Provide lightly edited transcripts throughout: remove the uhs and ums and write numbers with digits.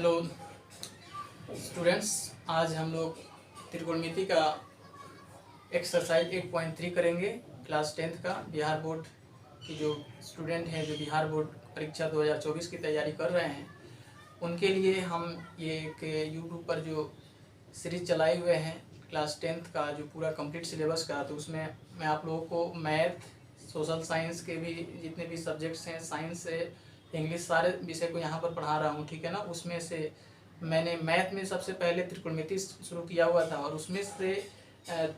Hello students, आज हम लोग त्रिकोणमिति का एक्सरसाइज 8.3 करेंगे। क्लास 10th का बिहार बोर्ड की जो स्टूडेंट हैं, जो बिहार बोर्ड परीक्षा 2024 की तैयारी कर रहे हैं, उनके लिए हम ये एक यूट्यूब पर जो सीरीज चलाए हुए हैं क्लास 10th का जो पूरा कंप्लीट सिलेबस का, तो उसमें मैं आप लोगों को मैथ, सोशल साइंस के भी जितने भी सब्जेक्ट्स हैं, साइंस से इंग्लिश, सारे विषय को यहाँ पर पढ़ा रहा हूँ, ठीक है ना। उसमें से मैंने मैथ में सबसे पहले त्रिकोणमिति शुरू किया हुआ था और उसमें से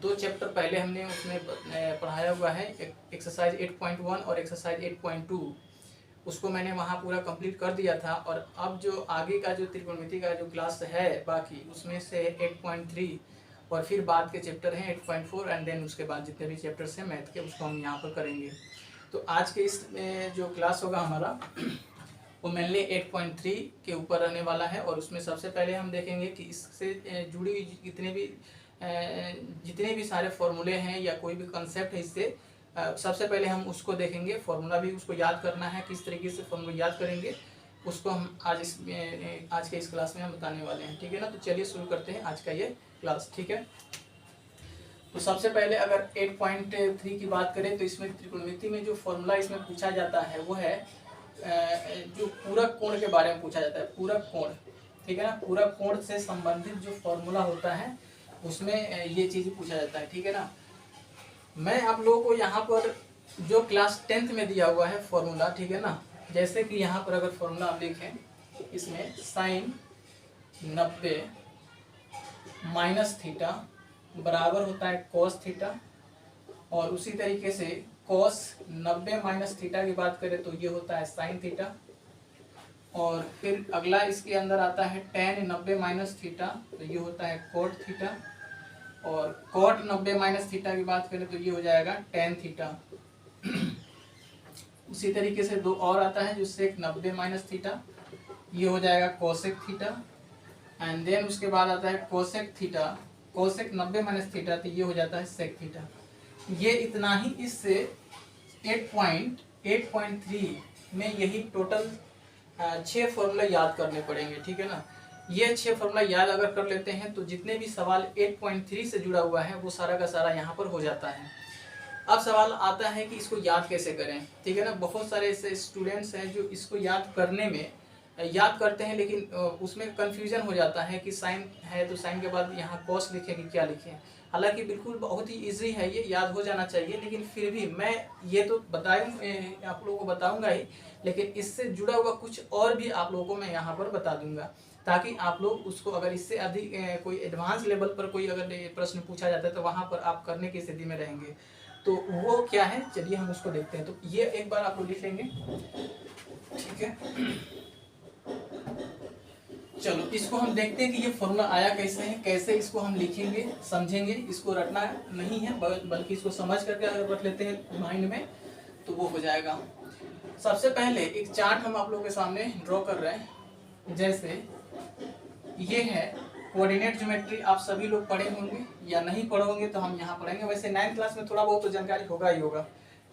2 चैप्टर पहले हमने उसमें पढ़ाया हुआ है, एक्सरसाइज 8.1 और एक्सरसाइज 8.2। उसको मैंने वहाँ पूरा कंप्लीट कर दिया था। और अब जो आगे का जो त्रिकोणमिति का जो क्लास है बाकी, उसमें से 8.3 और फिर बाद के चैप्टर हैं 8.4 एंड देन उसके बाद जितने भी चैप्टर्स हैं मैथ के, उसको हम यहाँ पर करेंगे। तो आज के इस जो क्लास होगा हमारा वो मेनली 8.3 के ऊपर रहने वाला है। और उसमें सबसे पहले हम देखेंगे कि इससे जुड़ी हुई जितने भी सारे फॉर्मूले हैं या कोई भी कंसेप्ट है, इससे सबसे पहले हम उसको देखेंगे। फॉर्मूला भी उसको याद करना है, किस तरीके से फॉर्मूला याद करेंगे उसको हम आज के इस क्लास में हम बताने वाले हैं, ठीक है ना। तो चलिए शुरू करते हैं आज का ये क्लास, ठीक है। तो सबसे पहले अगर 8.3 की बात करें तो इसमें त्रिकोणमिति में जो फॉर्मूला इसमें पूछा जाता है वो है जो पूरक कोण के बारे में पूछा जाता है। पूरक कोण, ठीक है ना। पूरक कोण से संबंधित जो फॉर्मूला होता है उसमें ये चीज़ पूछा जाता है, ठीक है ना। मैं आप लोगों को यहाँ पर जो क्लास 10th में दिया हुआ है फॉर्मूला, ठीक है ना, जैसे कि यहाँ पर अगर फॉर्मूला आप देखें, इसमें साइन 90 माइनस थीटा बराबर होता है कॉस थीटा, और उसी तरीके से कॉस 90 माइनस थीटा की बात करें तो ये होता है साइन थीटा। और फिर अगला इसके अंदर आता है टेन 90 माइनस थीटा, तो ये होता है कोट थीटा। और कोट 90 माइनस थीटा की बात करें तो ये हो जाएगा टेन थीटा। उसी तरीके से दो और आता है जो सेक 90 माइनस थीटा, ये हो जाएगा कोसेक थीटा। एंड देन उसके बाद आता है cosec theta, cosec 90 minus theta, तो ये हो जाता है सेक थीटा। ये इतना ही इससे 8.3 में यही टोटल 6 फॉर्मूला याद करने पड़ेंगे, ठीक है ना। ये 6 फॉर्मूला याद अगर कर लेते हैं तो जितने भी सवाल 8.3 से जुड़ा हुआ है वो सारा का सारा यहाँ पर हो जाता है। अब सवाल आता है कि इसको याद कैसे करें, ठीक है ना। बहुत सारे ऐसे स्टूडेंट्स हैं जो इसको याद करने में याद करते हैं, लेकिन उसमें कन्फ्यूजन हो जाता है कि साइन है तो साइन के बाद यहाँ कॉस लिखें कि क्या लिखें। हालांकि बिल्कुल बहुत ही इजी है, ये याद हो जाना चाहिए, लेकिन फिर भी मैं ये तो आप लोगों को बताऊंगा ही, लेकिन इससे जुड़ा हुआ कुछ और भी आप लोगों को मैं यहाँ पर बता दूंगा, ताकि आप लोग उसको अगर इससे अधिक कोई एडवांस लेवल पर कोई अगर प्रश्न पूछा जाता है तो वहाँ पर आप करने की स्थिति में रहेंगे। तो वो क्या है, चलिए हम उसको देखते हैं। तो ये एक बार आप लोग लिख लेंगे, ठीक है। चलो इसको हम देखते हैं कि ये फॉर्मूला आया कैसे है, कैसे इसको हम लिखेंगे, समझेंगे। इसको रटना नहीं है बल्कि इसको समझ करके अगर रट लेते हैं माइंड में तो वो हो जाएगा। सबसे पहले एक चार्ट हम आप लोगों के सामने ड्रॉ कर रहे हैं। जैसे ये है कोऑर्डिनेट ज्योमेट्री, आप सभी लोग पढ़े होंगे या नहीं पढ़े होंगे तो हम यहाँ पढ़ेंगे। वैसे 9th क्लास में थोड़ा बहुत तो जानकारी होगा ही होगा,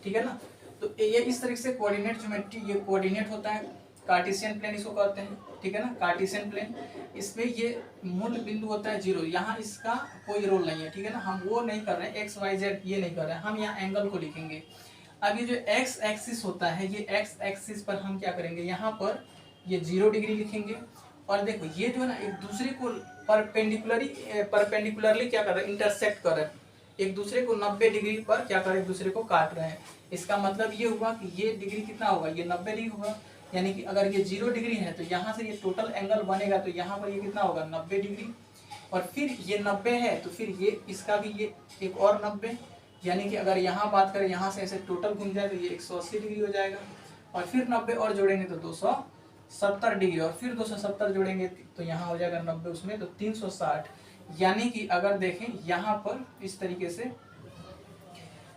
ठीक है ना। तो ये इस तरीके से कोऑर्डिनेट ज्योमेट्री, ये कोऑर्डिनेट होता है, कार्टेशियन प्लेन इसको कहते हैं, ठीक है ना, कार्टेशियन प्लेन। इसमें ये मूल बिंदु होता है 0, यहाँ इसका कोई रोल नहीं है, ठीक है ना। हम वो नहीं कर रहे हैं, एक्स वाई जेड ये नहीं कर रहे हैं, हम यहाँ एंगल को लिखेंगे। अब ये जो एक्स एक्सिस होता है, ये एक्स एक्सिस पर हम क्या करेंगे, यहाँ पर ये 0 डिग्री लिखेंगे। और देखो ये जो है ना एक दूसरे को परपेंडिकुलरली क्या कर रहे हैं, इंटरसेक्ट कर रहे हैं, एक दूसरे को 90 डिग्री पर क्या कर रहे हैं, एक दूसरे को काट रहे हैं। इसका मतलब ये हुआ कि ये डिग्री कितना होगा, ये 90 डिग्री होगा। यानी कि अगर ये 0 डिग्री है तो यहाँ से ये टोटल एंगल बनेगा तो यहाँ पर ये कितना होगा, 90 डिग्री। और फिर ये 90 है तो फिर ये इसका भी ये एक और 90, यानी कि अगर यहाँ बात करें यहाँ से ऐसे टोटल घूम जाए तो ये 180 डिग्री हो जाएगा। और फिर 90 और जोड़ेंगे तो 270 डिग्री, और फिर 270 जोड़ेंगे तो यहाँ हो जाएगा 90 उसमें तो 360। यानी कि अगर देखें यहाँ पर इस तरीके से,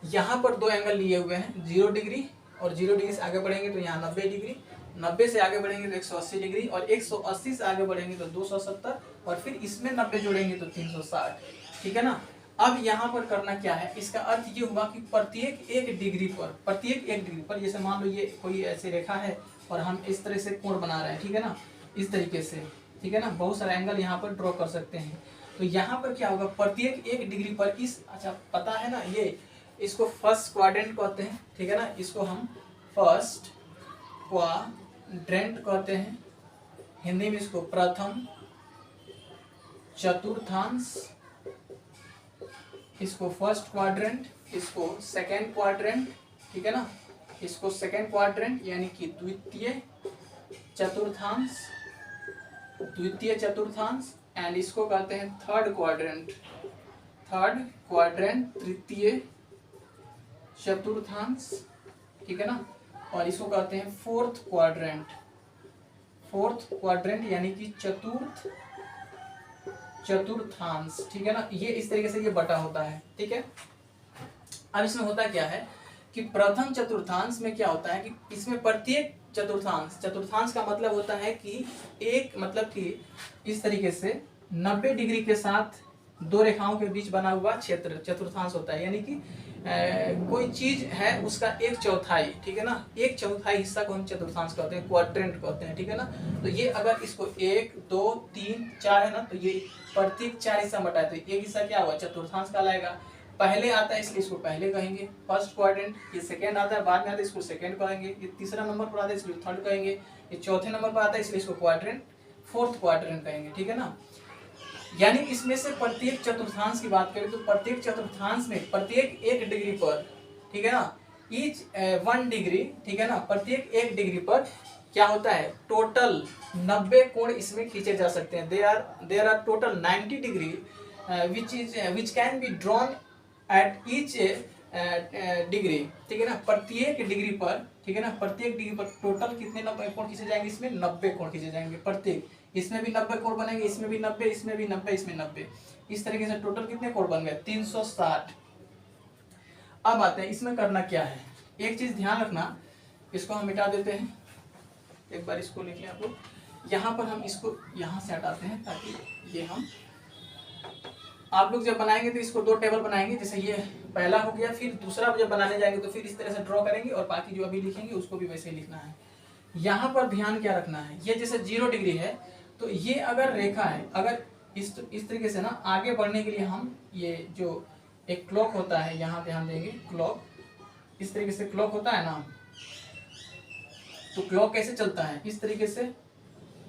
यहाँ पर 2 एंगल लिए हुए हैं, 0 डिग्री और 0 डिग्री से आगे बढ़ेंगे तो यहाँ 90 डिग्री, 90 से आगे बढ़ेंगे तो 180 डिग्री, और 180 से आगे बढ़ेंगे तो 270, और फिर इसमें 90 जोड़ेंगे तो 360, ठीक है ना। अब यहाँ पर करना क्या है, इसका अर्थ ये हुआ कि प्रत्येक एक डिग्री पर जैसे मान लो ये कोई ऐसी रेखा है और हम इस तरह से कोण बना रहे हैं, ठीक है ना, इस तरीके से। ठीक है ना, बहुत सारे एंगल यहाँ पर ड्रॉ कर सकते हैं। तो यहाँ पर क्या होगा, प्रत्येक 1 डिग्री पर इस, अच्छा पता है ना, ये इसको फर्स्ट क्वाड्रेंट कहते हैं, ठीक है ना, इसको हम फर्स्ट क्वाड्रेंट कहते हैं, हिंदी में इसको प्रथम चतुर्थांश, इसको फर्स्ट क्वाड्रेंट, इसको सेकेंड क्वाड्रेंट, ठीक है ना, इसको सेकेंड क्वाड्रेंट यानी कि द्वितीय चतुर्थांश, द्वितीय चतुर्थांश, एंड इसको कहते हैं थर्ड क्वाड्रेंट, थर्ड क्वाड्रेंट तृतीय चतुर्थांश, ठीक है ना, और इसको कहते हैं फोर्थ क्वाड्रेंट, फोर्थ क्वाड्रेंट यानी कि चतुर्थ चतुर्थांश, ठीक है ना। ये इस तरीके से ये बटा होता है, ठीक है। अब इसमें होता क्या है कि प्रथम चतुर्थांश में क्या होता है कि इसमें प्रत्येक चतुर्थांश, चतुर्थांश का मतलब होता है कि एक, मतलब कि इस तरीके से 90 डिग्री के साथ 2 रेखाओं के बीच बना हुआ क्षेत्र चतुर्थांश होता है, यानी कि कोई चीज है उसका 1/4, ठीक है ना, 1/4 हिस्सा को हम चतुर्थांश कहते हैं, क्वाड्रेंट कहते हैं, ठीक है ना। तो ये अगर इसको 1 2 3 4 है ना, तो ये प्रत्येक 4 हिस्सा बटाए तो एक हिस्सा क्या हुआ, चतुर्थांश कहलाएगा। पहले आता है इसलिए इसको पहले कहेंगे फर्स्ट क्वाड्रेंट, ये सेकंड आता है बाद में आता है इसको सेकंड कहेंगे, ये तीसरा नंबर पर आता है इसलिए थर्ड कहेंगे, ये चौथे नंबर पर आता है इसलिए इसको क्वाड्रेंट, फोर्थ क्वाड्रेंट कहेंगे, ठीक है ना। यानी इसमें से प्रत्येक चतुर्थांश की बात करें तो प्रत्येक चतुर्थांश में प्रत्येक 1 डिग्री पर, ठीक है ना, ईच 1 डिग्री, ठीक है ना, प्रत्येक 1 डिग्री पर क्या होता है, टोटल 90 कोण इसमें खींचे जा सकते हैं। There are total 90 degree which can be drawn at each degree, ठीक है ना, प्रत्येक डिग्री पर, ठीक है ना, प्रत्येक डिग्री पर टोटल कितने कोण खींचे जाएंगे, इसमें 90 कोण खींचे जाएंगे प्रत्येक, इसमें भी 90 कोण बनेंगे, इसमें भी 90, इसमें भी 90, इसमें 90, इस तरीके से टोटल कितने कोण बन गए, 360। अब आते हैं इसमें करना क्या है, एक चीज ध्यान रखना, इसको हम मिटा देते हैं, एक बार इसको लिख लें आप लोग, यहाँ पर हम इसको यहाँ से हटाते हैं ताकि ये हम, आप लोग जब बनाएंगे तो इसको 2 टेबल बनाएंगे, जैसे ये पहला हो गया, फिर दूसरा जब बनाने जाएंगे तो फिर इस तरह से ड्रॉ करेंगे और बाकी जो अभी लिखेंगे उसको भी वैसे ही लिखना है। यहाँ पर ध्यान क्या रखना है, ये जैसे 0 डिग्री है तो ये अगर रेखा है, अगर इस तरीके से ना आगे बढ़ने के लिए हम ये जो एक क्लॉक होता है, यहाँ ध्यान देंगे, क्लॉक इस तरीके से क्लॉक होता है ना, तो क्लॉक कैसे चलता है, इस तरीके से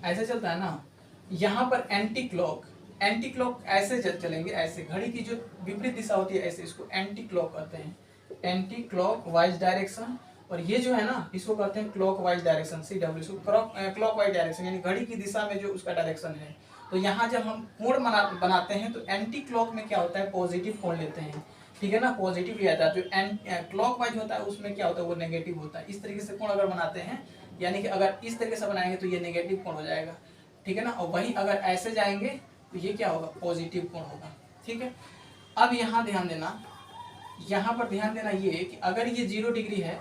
ऐसे चलता है ना। यहाँ पर एंटी क्लॉक ऐसे चलेंगे, ऐसे घड़ी की जो विपरीत दिशा होती है ऐसे, इसको एंटी क्लॉक कहते हैं, एंटी क्लॉक वाइज डायरेक्शन। और ये जो है ना इसको कहते हैं क्लॉक वाइज डायरेक्शन, CW, इसको क्लॉक वाइज डायरेक्शन यानी घड़ी की दिशा में जो उसका डायरेक्शन है। तो यहाँ जब हम कोण बनाते हैं तो एंटी क्लॉक में क्या होता है, पॉजिटिव कोण लेते हैं, ठीक है ना, पॉजिटिव लिया जाता है। जो क्लॉक वाइज होता है उसमें क्या होता है, वो नेगेटिव होता है। इस तरीके से कोण अगर बनाते हैं, यानी कि अगर इस तरीके से बनाएंगे तो ये नेगेटिव कोण हो जाएगा, ठीक है ना, और वहीं अगर ऐसे जाएंगे तो ये क्या होगा, पॉजिटिव कोण होगा, ठीक है। अब यहाँ ध्यान देना, यहाँ पर ध्यान देना ये कि अगर ये 0 डिग्री है,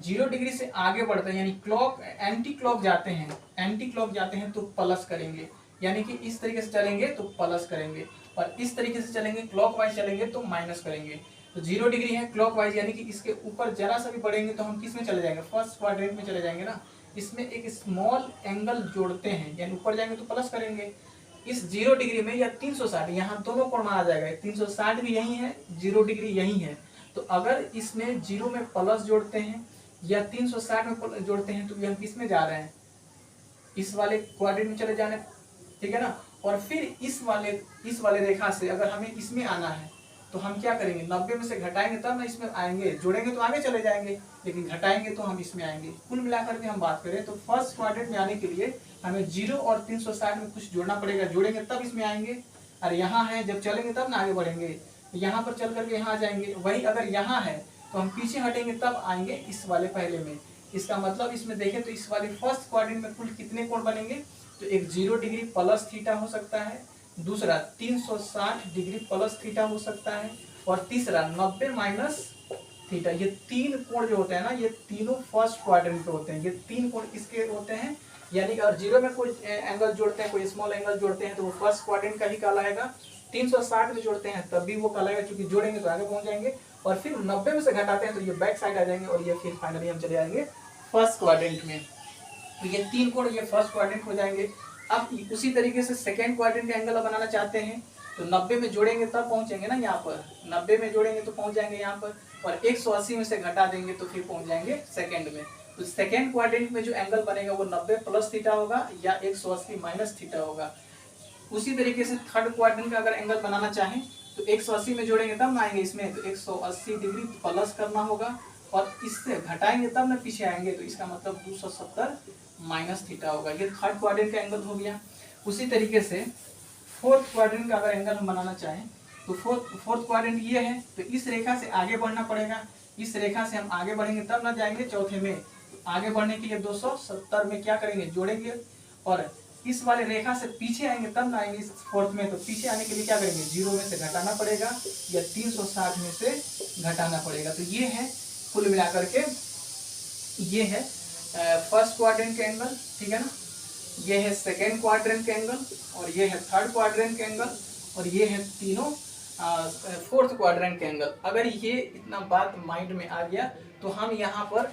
0 डिग्री से आगे बढ़ते हैं यानी क्लॉक एंटी क्लॉक जाते हैं तो प्लस करेंगे, यानी कि इस तरीके से चलेंगे तो प्लस करेंगे, और इस तरीके से चलेंगे क्लॉकवाइज चलेंगे तो माइनस करेंगे। तो 0 डिग्री है क्लॉकवाइज, यानी कि इसके ऊपर जरा सा भी बढ़ेंगे तो हम किस में चले जाएंगे, फर्स्ट क्वाड्रेंट में चले जाएंगे ना। इसमें एक स्मॉल एंगल जोड़ते हैं, यानी ऊपर जाएंगे तो प्लस करेंगे। इस 0 डिग्री में या 360, यहाँ दोनों कोण माना जाएगा, 360 भी यही है, 0 डिग्री यही है। तो अगर इसमें 0 में प्लस जोड़ते हैं या 360 में जोड़ते हैं तो हम किस में जा रहे हैं, इस वाले क्वाड्रेंट में चले जाने, ठीक है ना। और फिर इस वाले रेखा से अगर हमें इसमें आना है तो हम क्या करेंगे, 90 में से घटाएंगे तब ना इसमें आएंगे, जोड़ेंगे तो आगे चले जाएंगे, लेकिन घटाएंगे तो हम इसमें आएंगे। कुल मिलाकर के हम बात करें तो फर्स्ट क्वाड्रेंट में आने के लिए हमें 0 और 360 में कुछ जोड़ना पड़ेगा, जोड़ेंगे तब इसमें आएंगे। और यहाँ है जब चलेंगे तब ना आगे बढ़ेंगे, तो यहाँ पर चल करके यहाँ जाएंगे। वही अगर यहाँ है तो हम पीछे हटेंगे तब आएंगे इस वाले पहले में। इसका मतलब इसमें देखें तो इस वाले फर्स्ट क्वाड्रेंट में कुल कितने कोण बनेंगे, तो एक 0 डिग्री प्लस थीटा हो सकता है, दूसरा 360 डिग्री प्लस थीटा हो सकता है, और तीसरा 90 माइनस थीटा। ये 3 कोण जो होते हैं ना, ये तीनों फर्स्ट क्वाड्रेंट पे होते हैं। ये 3 कोण इसके होते हैं, यानी कि अगर 0 में कोई एंगल जोड़ते हैं, कोई स्मॉल एंगल जोड़ते हैं तो वो फर्स्ट क्वाड्रेंट का ही कहलाएगा। 360 में जोड़ते हैं तब भी वो कहलाएगा, क्योंकि जोड़ेंगे तो आगे पहुंच जाएंगे। और फिर 90 में से घटाते हैं तो ये बैक साइड आ जाएंगे, और ये फिर फाइनली हम चले जाएंगे फर्स्ट क्वाड्रेंट में। तो ये 3 कोण ये फर्स्ट क्वाड्रेंट हो जाएंगे। अब उसी तरीके से सेकेंड क्वाड्रेंट का एंगल बनाना चाहते हैं तो 90 में जोड़ेंगे तब पहुंचेंगे ना यहाँ पर, 90 में जोड़ेंगे तो पहुंच जाएंगे यहाँ पर, और 180 में से घटा देंगे तो फिर पहुंच जाएंगे सेकेंड में। तो सेकेंड क्वाड्रेंट में जो एंगल बनेगा वो 90 प्लस थीटा होगा या 180 माइनस थीटा होगा। उसी तरीके से थर्ड क्वाड्रेंट का अगर एंगल बनाना चाहें तो 180 में जोड़ेंगे तब ना आएंगे इसमें, तो 180 डिग्री प्लस करना होगा और इससे घटाएंगे तब ना पीछे आएंगे, तो इसका मतलब 270 माइनस थीटा होगा। ये थर्ड क्वाड्रेंट का एंगल हो गया। उसी तरीके से फोर्थ क्वाड्रेंट का अगर एंगल हम बनाना चाहें तो फोर्थ क्वाड्रेंट ये है, तो इस रेखा से आगे बढ़ना पड़ेगा, इस रेखा से हम आगे बढ़ेंगे तब ना जाएंगे चौथे में। तो आगे बढ़ने के लिए 270 में क्या करेंगे, जोड़ेंगे, और इस वाले रेखा से पीछे आएंगे तब ना आएंगे इस फोर्थ में। तो पीछे आने के लिए क्या करेंगे, 0 में से घटाना पड़ेगा या 360 में से घटाना पड़ेगा। तो ये है कुल मिलाकर के, ये है फर्स्ट क्वाड्रेंट का एंगल, ठीक है ना, ये है सेकेंड क्वाड्रेंट का एंगल, और ये है थर्ड क्वाड्रेंट का एंगल, और ये है तीनों फोर्थ क्वाड्रेंट का एंगल। अगर ये इतना बात माइंड में आ गया तो हम यहाँ पर,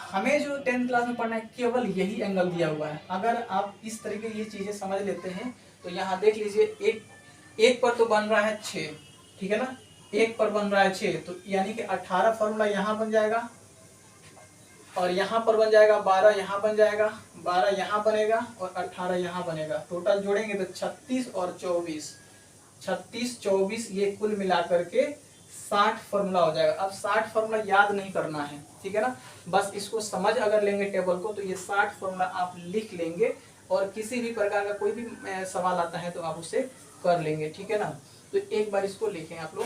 हमें जो 10th क्लास में पढ़ना है केवल यही एंगल दिया हुआ है। अगर आप इस तरीके ये चीजें समझ लेते हैं तो यहाँ देख लीजिए, एक पर तो बन रहा है 6, ठीक है ना, एक पर बन रहा है 6, तो यानी कि 18 फॉर्मूला यहाँ बन जाएगा, और यहाँ पर बन जाएगा 12, यहाँ बन जाएगा 12, यहाँ बनेगा और 18 यहाँ बनेगा। टोटल जोड़ेंगे तो 36 और 24, 36 24, ये कुल मिलाकर के 60 फॉर्मूला हो जाएगा। अब 60 फॉर्मूला याद नहीं करना है, ठीक है ना, बस इसको समझ अगर लेंगे टेबल को तो ये 60 फॉर्मूला आप लिख लेंगे, और किसी भी प्रकार का कोई भी सवाल आता है तो आप उससे कर लेंगे, ठीक है ना। तो एक बार इसको लिखें आप लोग।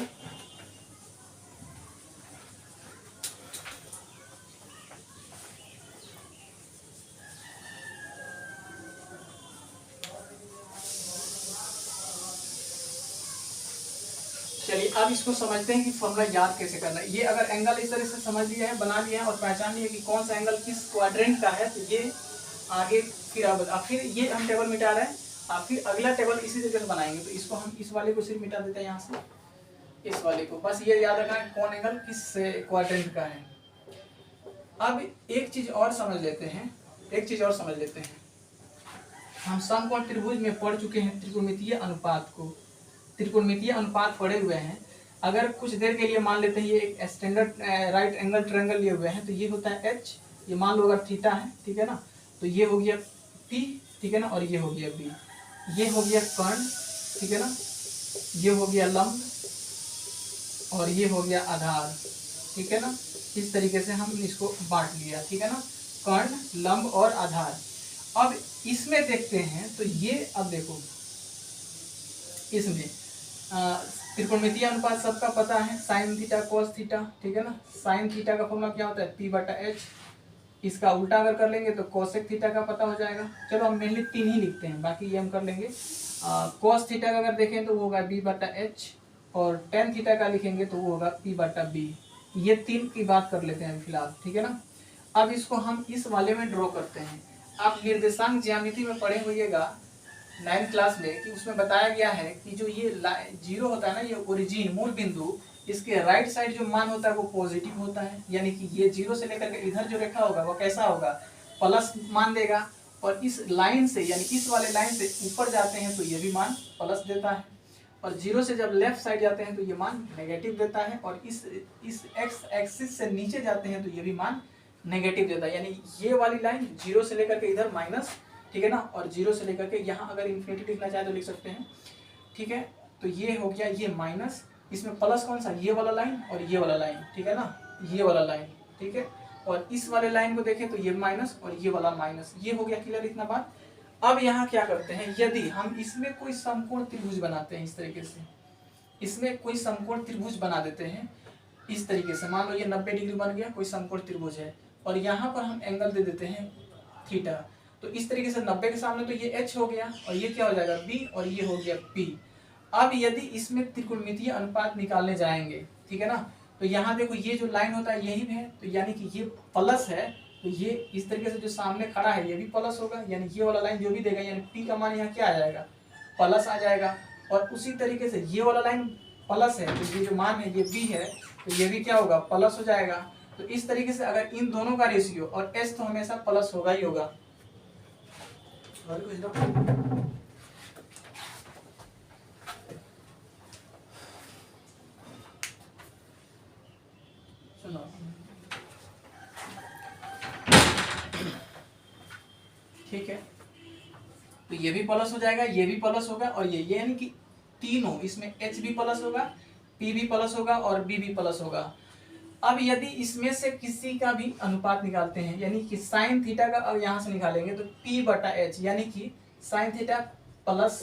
चलिए अब इसको समझते हैं कि फॉर्मूला याद कैसे करना है। ये अगर एंगल इस तरह से समझ लिया है, बना लिया है और पहचान लिया कि कौन सा एंगल किस क्वाड्रेंट का है, तो ये आगे फिर ये हम टेबल मिटा रहे हैं, फिर अगला टेबल इसी तरीके से बनाएंगे। तो इसको हम इस वाले को सिर्फ मिटा देते हैं यहाँ से, इस वाले को, बस ये याद रखना है कौन एंगल किस क्वाड्रेंट का है। अब एक चीज और समझ लेते हैं, हम समकोण त्रिभुज में पढ़ चुके हैं त्रिकोणमितीय अनुपात को, त्रिकोणमितीय अनुपात पढ़े हुए हैं। अगर कुछ देर के लिए मान लेते हैं ये एक स्टैंडर्ड राइट एंगल ट्रायंगल लिए हुए हैं, तो ये होता है एच, ये मान लो अगर थीटा है, ठीक है ना, तो ये हो गया पी, ठीक है ना, और ये हो गया बी, ये हो गया कर्ण, ठीक है ना, ये हो गया लंब, और ये हो गया आधार, ठीक है ना। इस तरीके से हम इसको बांट लिया, ठीक है ना, कर्ण, लंब और आधार। अब इसमें देखते हैं तो ये, अब देखो इसमें त्रिकोणमितीय अनुपात सबका पता है, साइन थीटा कॉस थीटा, ठीक है ना। साइन थीटा का फॉर्मूला क्या होता है, पी बटा एच। इसका उल्टा अगर कर लेंगे तो कोसेक थीटा का पता हो जाएगा। चलो हम मेनली 3 ही लिखते हैं, बाकी ये हम कर लेंगे। कॉस थीटा का अगर देखें तो वो होगा बी बटा एच, और टेन थीटा का लिखेंगे तो वो होगा पी बटा बी। ये 3 की बात कर लेते हैं फिलहाल, ठीक है ना। अब इसको हम इस वाले में ड्रॉ करते हैं। आप निर्देशांक ज्यामिति में पढ़े होइएगा 9th क्लास में कि उसमें बताया गया है कि जो ये 0 होता है ना, ये ओरिजिन मूल बिंदु, इसके राइट साइड जो मान होता है वो पॉजिटिव होता है, यानी कि ये 0 से लेकर के इधर जो रेखा होगा वो कैसा होगा, प्लस मान देगा। और इस लाइन से, यानी इस वाले लाइन से ऊपर जाते हैं तो ये भी मान प्लस देता है, और 0 से जब लेफ्ट साइड जाते हैं तो ये मान नेगेटिव देता है, और इस एक्स एक्सिस से नीचे जाते हैं तो ये भी मान नेगेटिव देता है। यानी ये वाली लाइन 0 से लेकर के इधर माइनस, ठीक है ना, और 0 से लेकर के यहाँ अगर इन्फिनिटी लिखना चाहे तो लिख सकते हैं, ठीक है। तो ये हो गया ये माइनस, इसमें प्लस कौन सा, ये वाला लाइन और ये वाला लाइन, ठीक है ना, ये वाला लाइन, ठीक है। और इस वाले लाइन को देखें तो ये माइनस और ये वाला माइनस। ये हो गया क्लियर इतना बात। अब यहाँ क्या करते हैं, यदि हम इसमें कोई समकोण त्रिभुज बनाते हैं, इस तरीके से इसमें कोई समकोण त्रिभुज बना देते हैं इस तरीके से, मान लो ये 90 डिग्री बन गया, कोई समकोण त्रिभुज है, और यहाँ पर हम एंगल दे देते हैं थीटा। तो इस तरीके से 90 के सामने तो ये h हो गया, और ये क्या हो जाएगा b, और ये हो गया p। अब यदि इसमें त्रिकोणमितीय अनुपात निकालने जाएंगे, ठीक है ना, तो यहाँ देखो ये जो लाइन होता है यही है, तो यानी कि ये प्लस है, तो ये इस तरीके से जो सामने खड़ा है ये भी प्लस होगा, यानी ये वाला लाइन जो भी देगा, यानी p का मान यहाँ क्या आ जाएगा, प्लस आ जाएगा। और उसी तरीके से ये वाला लाइन प्लस है, तो ये जो मान है ये b है, तो ये भी क्या होगा, प्लस हो जाएगा। तो इस तरीके से अगर इन दोनों का रेशियो, और s तो हमेशा प्लस होगा ही होगा, और कुछ दो। सुनो, ठीक है, तो ये भी प्लस हो जाएगा, ये भी प्लस होगा और ये यानी कि तीनों इसमें H भी प्लस होगा, P भी प्लस होगा और B भी प्लस होगा। अब यदि इसमें से किसी का भी अनुपात निकालते हैं, यानी कि साइन थीटा का अब यहाँ से निकालेंगे तो P बटा H, यानी कि साइन थीटा प्लस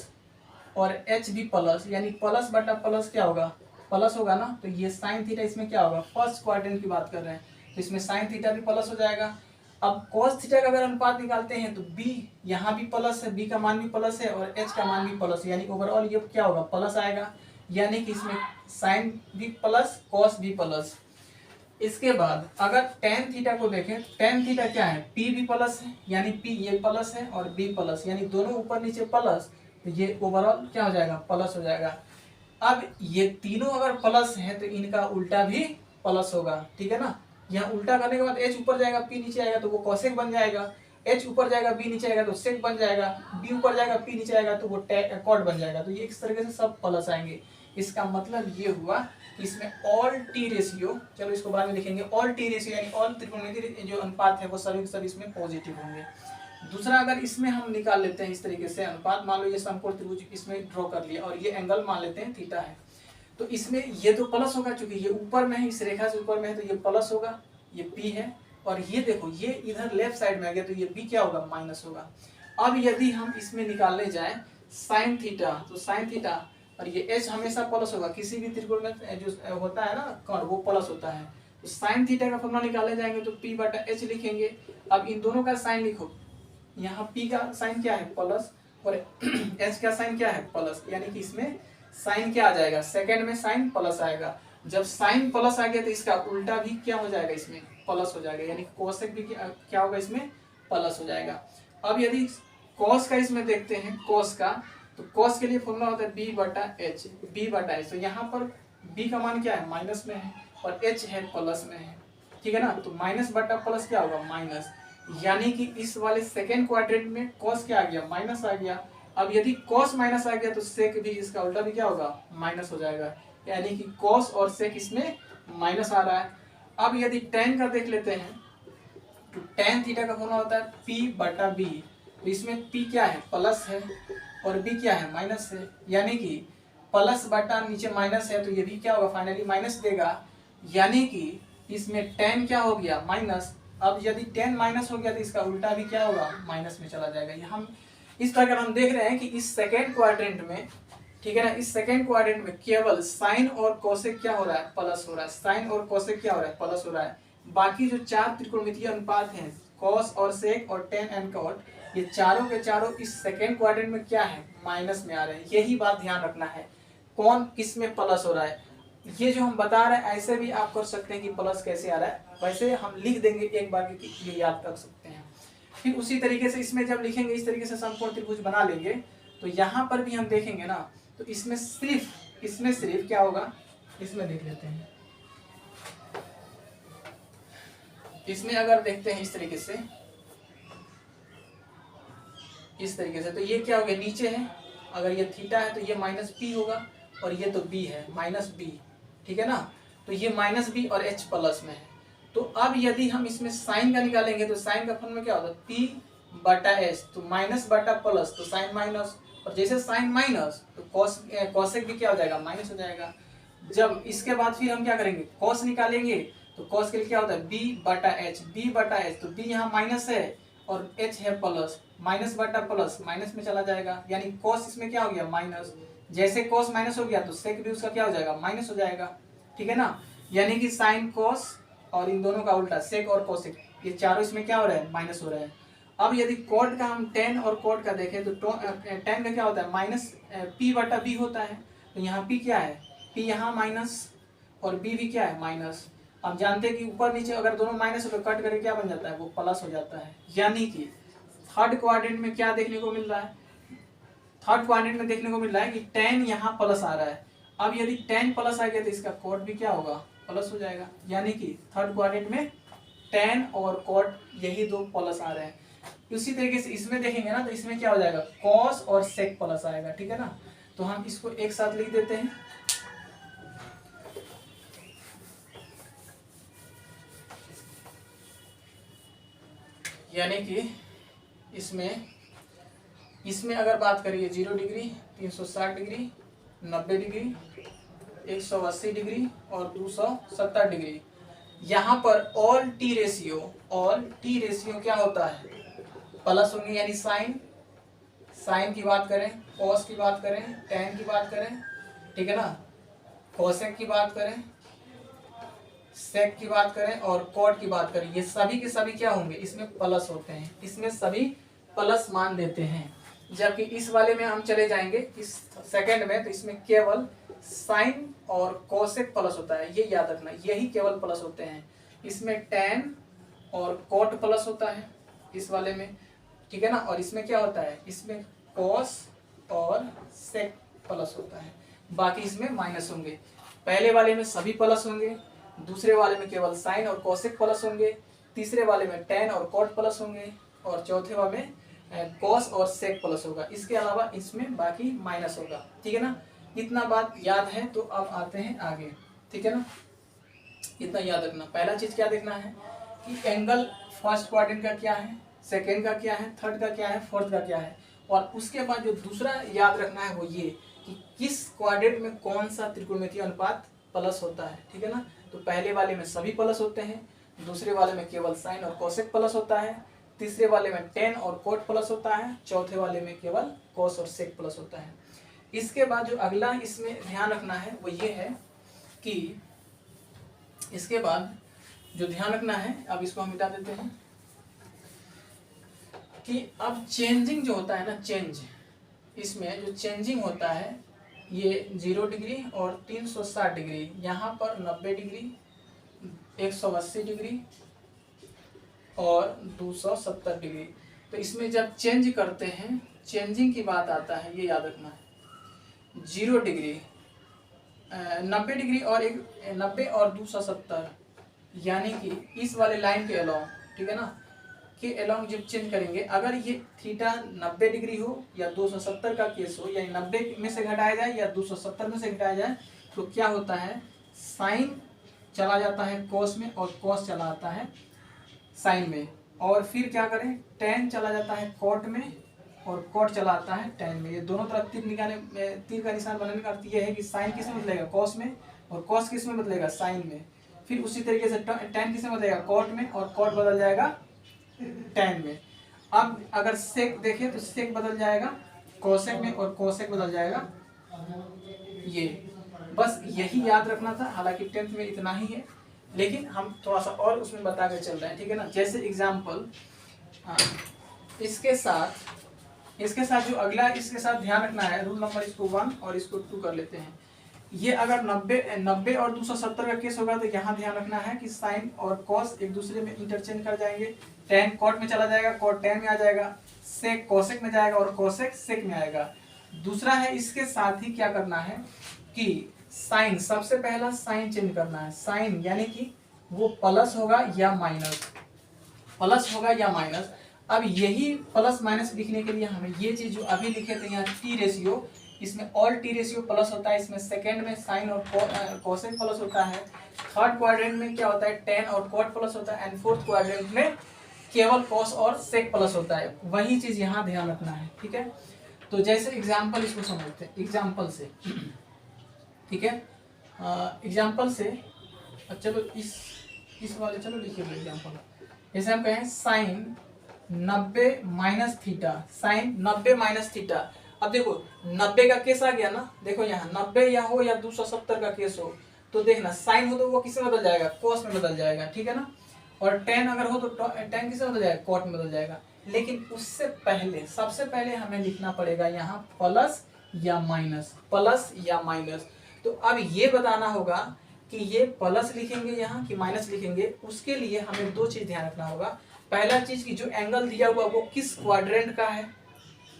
और H भी प्लस, यानी प्लस बटा प्लस क्या होगा, प्लस होगा ना। तो ये साइन थीटा इसमें क्या होगा, फर्स्ट क्वाड्रेंट की बात कर रहे हैं, तो इसमें साइन थीटा भी प्लस हो जाएगा। अब cos थीटा का अगर अनुपात निकालते हैं तो b यहाँ भी प्लस है, b का मान भी प्लस है और h का मान भी प्लस है, यानी ओवरऑल ये क्या होगा, प्लस आएगा, यानी कि इसमें साइन भी प्लस cos भी प्लस। इसके बाद अगर tan थीटा को देखें, tan थीटा क्या है, p भी प्लस है, यानी p ये प्लस है और b प्लस, यानी दोनों ऊपर नीचे प्लस, तो ये ओवरऑल क्या हो जाएगा, प्लस हो जाएगा। अब ये तीनों अगर प्लस है तो इनका उल्टा भी प्लस होगा, ठीक है ना। यहाँ उल्टा करने के बाद h ऊपर जाएगा p नीचे आएगा तो वो कोसेक बन जाएगा, h ऊपर जाएगा b नीचे आएगा तो सेक बन जाएगा, b ऊपर जाएगा p नीचे आएगा तो वो कॉट बन जाएगा। तो ये इस तरीके से सब प्लस आएंगे। इसका मतलब ये हुआ कि इसमें ऑल टी रेशियो, चलो इसको बाद में लिखेंगे, ऑल टी रेशियो यानी ऑल त्रिकोणमितीय जो अनुपात है वो सभी के सभी इसमें पॉजिटिव होंगे। दूसरा, अगर इसमें हम निकाल लेते हैं इस तरीके से अनुपात, मान लो ये समकोण त्रिभुज इसमें ड्रॉ कर लिया और ये एंगल मान लेते हैं थीटा है, तो इसमें ये तो प्लस होगा, चूंकि ये ऊपर में है, इस रेखा से ऊपर में है तो ये प्लस होगा, ये p है, और ये देखो ये इधर लेफ्ट साइड में आ गया तो ये b क्या होगा, माइनस होगा। अब यदि हम इसमें निकालने जाए साइन थीटा, तो साइन थीटा और ये h हमेशा प्लस होगा, किसी भी त्रिकोण में जो होता है ना कोण वो प्लस होता है। तो साइन थीटा का फॉर्मूला निकालने जाएंगे तो p बटा h लिखेंगे। अब इन दोनों का साइन लिखो, यहाँ p का साइन क्या है, प्लस, और h का साइन क्या है, प्लस, यानी कि इसमें साइन क्या आ जाएगा, सेकंड में साइन प्लस आएगा। जब साइन प्लस आ गया तो इसका उल्टा भी क्या हो जाएगा, इसमें प्लस हो जाएगा, यानी कोसेक भी क्या होगा, इसमें प्लस हो जाएगा। अब यदि कॉस का इसमें देखते हैं, कॉस का, तो कॉस के लिए फॉर्मूला होता है b बटा h, b बटा h, तो यहाँ पर b का मान क्या है, माइनस में है और h है प्लस में है, ठीक है ना। तो माइनस बटा प्लस क्या होगा, माइनस, यानी कि इस वाले सेकेंड क्वाड्रेंट में कॉस क्या आ गया, माइनस आ गया। अब यदि कॉस माइनस आ गया तो सेक भी, इसका उल्टा भी क्या होगा, माइनस हो जाएगा, यानी कि कॉस और सेक इसमें माइनस आ रहा है। अब यदि tan का देख लेते हैं तो tan थीटा का फॉर्मूला होता है p बटा b, तो इसमें p क्या है, प्लस है और b क्या है, माइनस है, यानी कि प्लस बटा नीचे माइनस है तो ये भी क्या होगा, फाइनली माइनस देगा, यानी कि इसमें tan क्या हो गया, माइनस। अब यदि tan माइनस हो गया तो इसका उल्टा भी क्या होगा, माइनस में चला जाएगा। हम इस प्रकार हम देख रहे हैं कि इस सेकेंड क्वाड्रेंट में, ठीक है ना, इस सेकेंड क्वाड्रेंट में केवल साइन और कोसेक क्या हो रहा है, प्लस हो रहा है, साइन और कोसेक क्या हो रहा है, प्लस हो रहा है। बाकी जो चार त्रिकोणमितीय अनुपात हैं, कॉस और सेक और टेन एंड कॉट, ये चारों के चारों इस सेकेंड क्वाड्रेंट में क्या है, माइनस में आ रहे हैं। यही बात ध्यान रखना है, कौन किस में प्लस हो रहा है। ये जो हम बता रहे हैं ऐसे भी आप कर सकते हैं कि प्लस कैसे आ रहा है, वैसे हम लिख देंगे एक बार कि ये याद कर सकते हैं। फिर उसी तरीके से इसमें जब लिखेंगे इस तरीके से समकोण त्रिभुज बना लेंगे तो यहाँ पर भी हम देखेंगे ना, तो इसमें सिर्फ क्या होगा, इसमें देख लेते हैं, इसमें अगर देखते हैं इस तरीके से तो ये क्या हो गया, नीचे है, अगर ये थीटा है तो ये माइनस p होगा और ये तो b है, माइनस b, ठीक है ना। तो ये माइनस b और h प्लस में है। तो अब यदि हम इसमें साइन का निकालेंगे तो साइन का फॉर्मूला क्या होता है, p बटा h, तो माइनस बटा प्लस तो साइन माइनस, और जैसे साइन माइनस तो कॉसेक भी क्या हो जाएगा, माइनस हो जाएगा। जब इसके बाद फिर हम क्या करेंगे, कॉस निकालेंगे, तो कॉस के लिए क्या होता है, b बटा h, तो b यहाँ माइनस है और h है प्लस, माइनस बटा प्लस माइनस में चला जाएगा, यानी कॉस इसमें क्या हो गया, माइनस। जैसे कॉस माइनस हो गया तो सेक भी उसका क्या हो जाएगा, माइनस हो जाएगा, ठीक है ना। यानी कि साइन कॉस और इन दोनों का उल्टा सेक और कोसेक, ये चारों इसमें क्या हो रहा है, माइनस हो रहा है। अब यदि कोट का हम टेन और कोट का देखें तो टेन का क्या होता है, माइनस p बटा b होता है, तो यहाँ p क्या है, p यहाँ माइनस और b भी क्या है, माइनस। अब जानते हैं कि ऊपर नीचे अगर दोनों माइनस हो तो कट करके क्या बन जाता है, वो प्लस हो जाता है। यानी कि थर्ड क्वाड्रेंट में क्या देखने को मिल रहा है, थर्ड क्वाड्रेंट में देखने को मिल रहा है कि टेन यहाँ प्लस आ रहा है। अब यदि टेन प्लस आ गया तो इसका कोट भी क्या होगा, प्लस हो जाएगा। यानी कि थर्ड क्वाड्रेंट में टेन और कोट यही दो प्लस आ रहे हैं। उसी तरीके से इसमें देखेंगे ना, तो इसमें क्या हो जाएगा, कॉस और सेक प्लस आएगा, ठीक है ना। तो हम इसको एक साथ लिख देते हैं, यानी कि इसमें अगर बात करिए 0 डिग्री, 360 डिग्री, 90 डिग्री, 180 डिग्री और 270 डिग्री। यहाँ पर ऑल टी रेशियो क्या होता है, प्लस होंगे, यानी साइन की बात करें, कॉस की बात करें, टेन की बात करें, ठीक है ना, कोसेक की बात करें, सेक की बात करें और कॉट की बात करें, ये सभी के सभी क्या होंगे, इसमें प्लस होते हैं, इसमें सभी प्लस मान देते हैं। जबकि इस वाले में हम चले जाएंगे इस सेकंड में, तो इसमें केवल साइन और कोसेक प्लस होता है, ये याद रखना, यही केवल प्लस होते हैं। इसमें टेन और कॉट प्लस होता है इस वाले में, ठीक है ना। और इसमें क्या होता है, इसमें कॉस और सेक प्लस होता है, बाकी इसमें माइनस होंगे। पहले वाले में सभी प्लस होंगे, दूसरे वाले में केवल साइन और कोसेक प्लस होंगे, तीसरे वाले में टेन और कॉट प्लस होंगे, और चौथे वाले में कॉस और सेक प्लस होगा। इसके अलावा इसमें बाकी माइनस होगा, ठीक है ना। इतना बात याद है, तो अब आते हैं आगे, ठीक है ना। इतना याद रखना। पहला चीज क्या देखना है कि एंगल फर्स्ट क्वाड्रेंट का क्या है, सेकेंड का क्या है, थर्ड का क्या है, फोर्थ का क्या है। और उसके बाद जो दूसरा याद रखना है वो ये कि किस क्वाड्रेंट में कौन सा त्रिकोणमितीय अनुपात प्लस होता है, ठीक है ना। तो पहले वाले में सभी प्लस होते हैं, दूसरे वाले में केवल साइन और कोसेक प्लस होता है, तीसरे वाले में टेन और कोट प्लस होता है, चौथे वाले में केवल कॉस और सेक प्लस होता है। इसके बाद जो अगला इसमें ध्यान रखना है वो ये है कि इसके बाद जो ध्यान रखना है, अब इसको हम मिटा देते हैं, कि अब चेंजिंग जो होता है ना, चेंज, इसमें जो चेंजिंग होता है ये 0 डिग्री और 360 डिग्री, यहाँ पर 90 डिग्री, 180 डिग्री और 270 डिग्री। तो इसमें जब चेंज करते हैं, चेंजिंग की बात आता है, ये याद रखना है। 0 डिग्री 90 डिग्री और 90 और 270, यानी कि इस वाले लाइन के अलाउंग, ठीक है ना, के अलाउंग जब चेंज करेंगे, अगर ये थीटा 90 डिग्री हो या 270 का केस हो, यानी 90 में से घटाया जाए या 270 में से घटाया जाए, तो क्या होता है, साइन चला जाता है कॉस में और कॉस चला आता है साइन में, और फिर क्या करें, टेन चला जाता है कॉट में और कॉट चला आता है टेन में। ये दोनों तरफ तीर का निशान बनाने का अर्थ ये है कि साइन किस में बदलेगा, कॉस में, और कॉस किस में बदलेगा, साइन में। फिर उसी तरीके से टेन किस में बदलेगा, कॉट में, और कॉट बदल जाएगा टेन में। अब अगर सेक देखें तो सेक बदल जाएगा कोसेक में और कोसेक बदल जाएगा ये। बस यही याद रखना था, हालांकि 10th में इतना ही है, लेकिन हम थोड़ा सा और उसमें बता के चल रहे हैं, ठीक है ना। जैसे एग्जाम्पल इसके साथ जो अगला इसके साथ ध्यान रखना है, रूल नंबर इसको 1 और इसको 2 कर लेते हैं। ये अगर 90 और 270 का केस होगा तो यहाँ ध्यान रखना है कि साइन और कॉस एक दूसरे में इंटरचेंज कर जाएंगे, टेन कॉट में चला जाएगा, कॉट टेन में आ जाएगा, सेक कोसेक में जाएगा और कोसेक सेक में आएगा। दूसरा है, इसके साथ ही क्या करना है कि साइन, सबसे पहला साइन चेंज करना है, साइन यानी कि वो प्लस होगा या माइनस, प्लस होगा या माइनस। अब यही प्लस माइनस लिखने के लिए हमें ये चीज जो अभी लिखे थे यहाँ टी रेशियो, इसमें ऑल टी रेशियो प्लस होता है, इसमें सेकंड में साइन और कोसेक प्लस होता है, थर्ड क्वाड्रेंट में क्या होता है, टेन और कॉट प्लस होता है, एंड फोर्थ क्वाड्रेंट में केवल कॉस और सेक प्लस होता है। वही चीज यहाँ ध्यान रखना है, ठीक है। तो जैसे एग्जाम्पल इसको समझते हैं, एग्जाम्पल से, ठीक है, एग्जाम्पल से चलो इस वाले चलो लिखिए एग्जाम्पल। जैसे हम कहें sine 90 minus theta, sine 90 minus theta. अब देखो 90 का केस आ गया ना, देखो यहाँ 90 या हो या 270 का केस हो, तो देखना साइन हो तो वो किस में बदल जाएगा, कॉस में बदल जाएगा, ठीक है ना। और टेन अगर हो तो टेन किस में बदल जाएगा, कॉट में बदल जाएगा। लेकिन उससे पहले, सबसे पहले हमें लिखना पड़ेगा यहाँ प्लस या माइनस, प्लस या माइनस। तो अब ये बताना होगा कि ये प्लस लिखेंगे यहाँ कि माइनस लिखेंगे। उसके लिए हमें दो चीज ध्यान रखना होगा। पहला चीज कि जो एंगल दिया हुआ वो किस क्वाड्रेंट का है,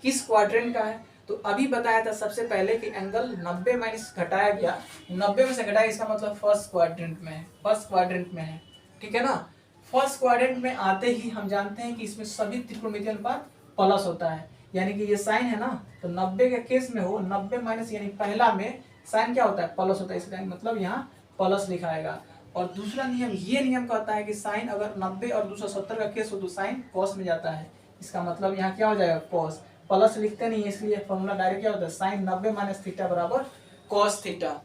किस क्वाड्रेंट का है। तो अभी बताया था सबसे पहले कि एंगल 90 माइनस घटाया गया, 90 में से घटाया, इसका मतलब फर्स्ट क्वाड्रेंट में है, फर्स्ट क्वाड्रेंट में है, ठीक है ना। फर्स्ट क्वाड्रेंट में आते ही हम जानते हैं कि इसमें सभी त्रिकोणमितीय अनुपात प्लस होता है, यानी कि ये साइन है ना, तो 90 के केस में हो 90 माइनस, यानी पहला में साइन क्या होता है, प्लस होता है, इसका मतलब यहाँ प्लस लिखाएगा। और दूसरा नियम, ये नियम कहता है कि साइन अगर 90 और 270 का केस हो तो साइन कॉस में जाता है, इसका मतलब यहाँ क्या हो जाएगा, कॉस। प्लस लिखते नहीं है, इसलिए फॉर्मूला डायरेक्ट क्या होता है, साइन 90 माइनस थीटा बराबर कॉस थीटा।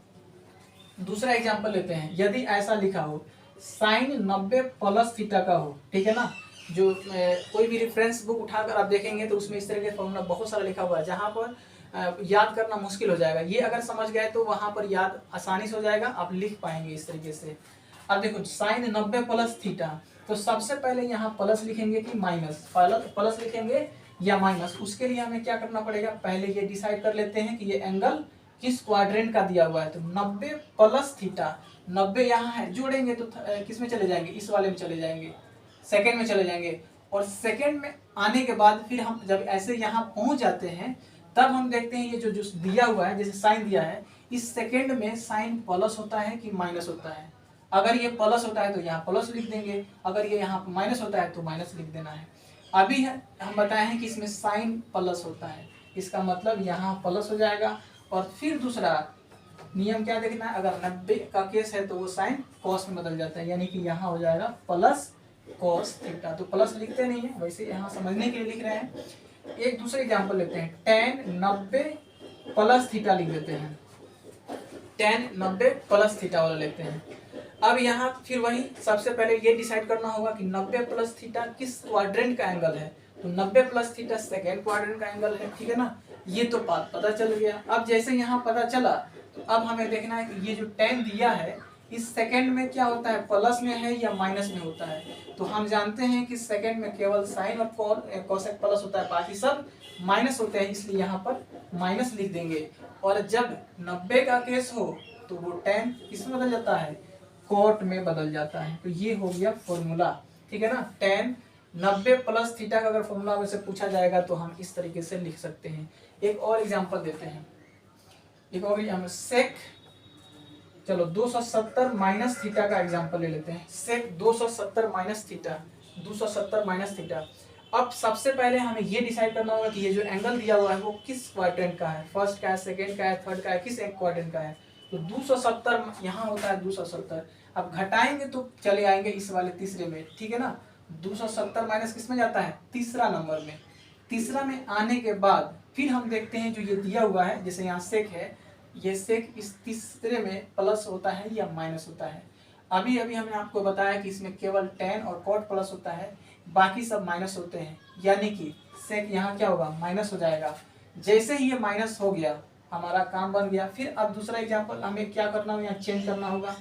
दूसरा एग्जांपल लेते हैं, यदि ऐसा लिखा हो साइन 90 प्लस थीटा का हो, ठीक है ना, जो कोई भी रेफरेंस बुक उठाकर आप देखेंगे तो उसमें इस तरह के फॉर्मूला बहुत सारा लिखा हुआ है, जहाँ पर याद करना मुश्किल हो जाएगा। ये अगर समझ गए तो वहाँ पर याद आसानी से हो जाएगा, आप लिख पाएंगे इस तरीके से। अब देखो साइन 90 प्लस थीटा, तो सबसे पहले यहाँ प्लस लिखेंगे कि माइनस, प्लस लिखेंगे या माइनस, उसके लिए हमें क्या करना पड़ेगा, पहले ये डिसाइड कर लेते हैं कि ये एंगल किस क्वाड्रेंट का दिया हुआ है। तो 90 प्लस थीटा, 90 यहाँ है, जोड़ेंगे तो किस में चले जाएंगे, इस वाले में चले जाएंगे, सेकंड में चले जाएंगे। और सेकंड में आने के बाद फिर हम जब ऐसे यहाँ पहुंच जाते हैं तब हम देखते हैं ये जो दिया हुआ है, जैसे साइन दिया है, इस सेकंड में साइन प्लस होता है कि माइनस होता है। अगर ये प्लस होता है तो यहाँ प्लस लिख देंगे, अगर ये यहाँ माइनस होता है तो माइनस लिख देना है। अभी हम बताए हैं कि इसमें साइन प्लस होता है, इसका मतलब यहाँ प्लस हो जाएगा। और फिर दूसरा नियम क्या देखना है, अगर 90 का केस है तो वो साइन कॉस में बदल जाता है, यानी कि यहाँ हो जाएगा प्लस कॉस थीटा। तो प्लस लिखते नहीं है, वैसे यहाँ समझने के लिए लिख रहे हैं। एक दूसरे एग्जांपल लेते हैं, tan 90 प्लस थीटा लिख देते हैं, tan 90 प्लस थीटा वाला लेते हैं। अब यहाँ फिर वही सबसे पहले ये डिसाइड करना होगा कि 90 प्लस थीटा किस क्वाड्रेंट का एंगल है, तो 90 प्लस थीटा सेकेंड क्वाड्रेंट का एंगल है, ठीक है ना, ये तो बात पता चल गया। अब जैसे यहाँ पता चला तो अब हमें देखना है कि ये जो tan दिया है इस सेकंड में क्या होता है, प्लस में है या माइनस में होता है। तो हम जानते हैं कि सेकंड में केवल साइन और कोसेक प्लस होता है, बाकी सब माइनस होते हैं, इसलिए यहाँ पर माइनस लिख देंगे। और जब 90 का केस हो तो वो tan किसमें बदल जाता है, कोट में बदल जाता है। तो ये हो गया फॉर्मूला, ठीक है ना, tan 90 प्लस थीटा का अगर फॉर्मूला में से पूछा जाएगा तो हम इस तरीके से लिख सकते हैं। एक और एग्जांपल देते हैं, एक और एग्जांपल सेक, चलो 270 माइनस थीटा का एग्जांपल ले लेते हैं। सेक 270 माइनस थीटा, 270 माइनस थीटा। अब सबसे पहले हमें ये डिसाइड करना होगा कि ये जो एंगल दिया हुआ है वो किस क्वाड्रेंट का है, फर्स्ट का है, सेकंड का है, थर्ड का है, किस एक क्वाड्रेंट का है। तो 270 यहाँ होता है 270, अब घटाएंगे तो चले आएंगे इस वाले तीसरे में, ठीक है ना। 270 माइनस किस में जाता है, तीसरा नंबर में। तीसरा में आने के बाद फिर हम देखते हैं जो ये दिया हुआ है, जैसे यहाँ सेक है, ये सेक इस तीसरे में प्लस होता है या माइनस होता है। अभी अभी हमने आपको बताया कि इसमें केवल tan और cot प्लस होता है, बाकी सब माइनस होते हैं, यानी कि सेक यहाँ क्या होगा, माइनस हो जाएगा। जैसे ही ये माइनस हो गया हमारा काम बन गया। फिर अब दूसरा एग्जांपल हमें क्या करना होगा, यहाँ चेंज करना होगा।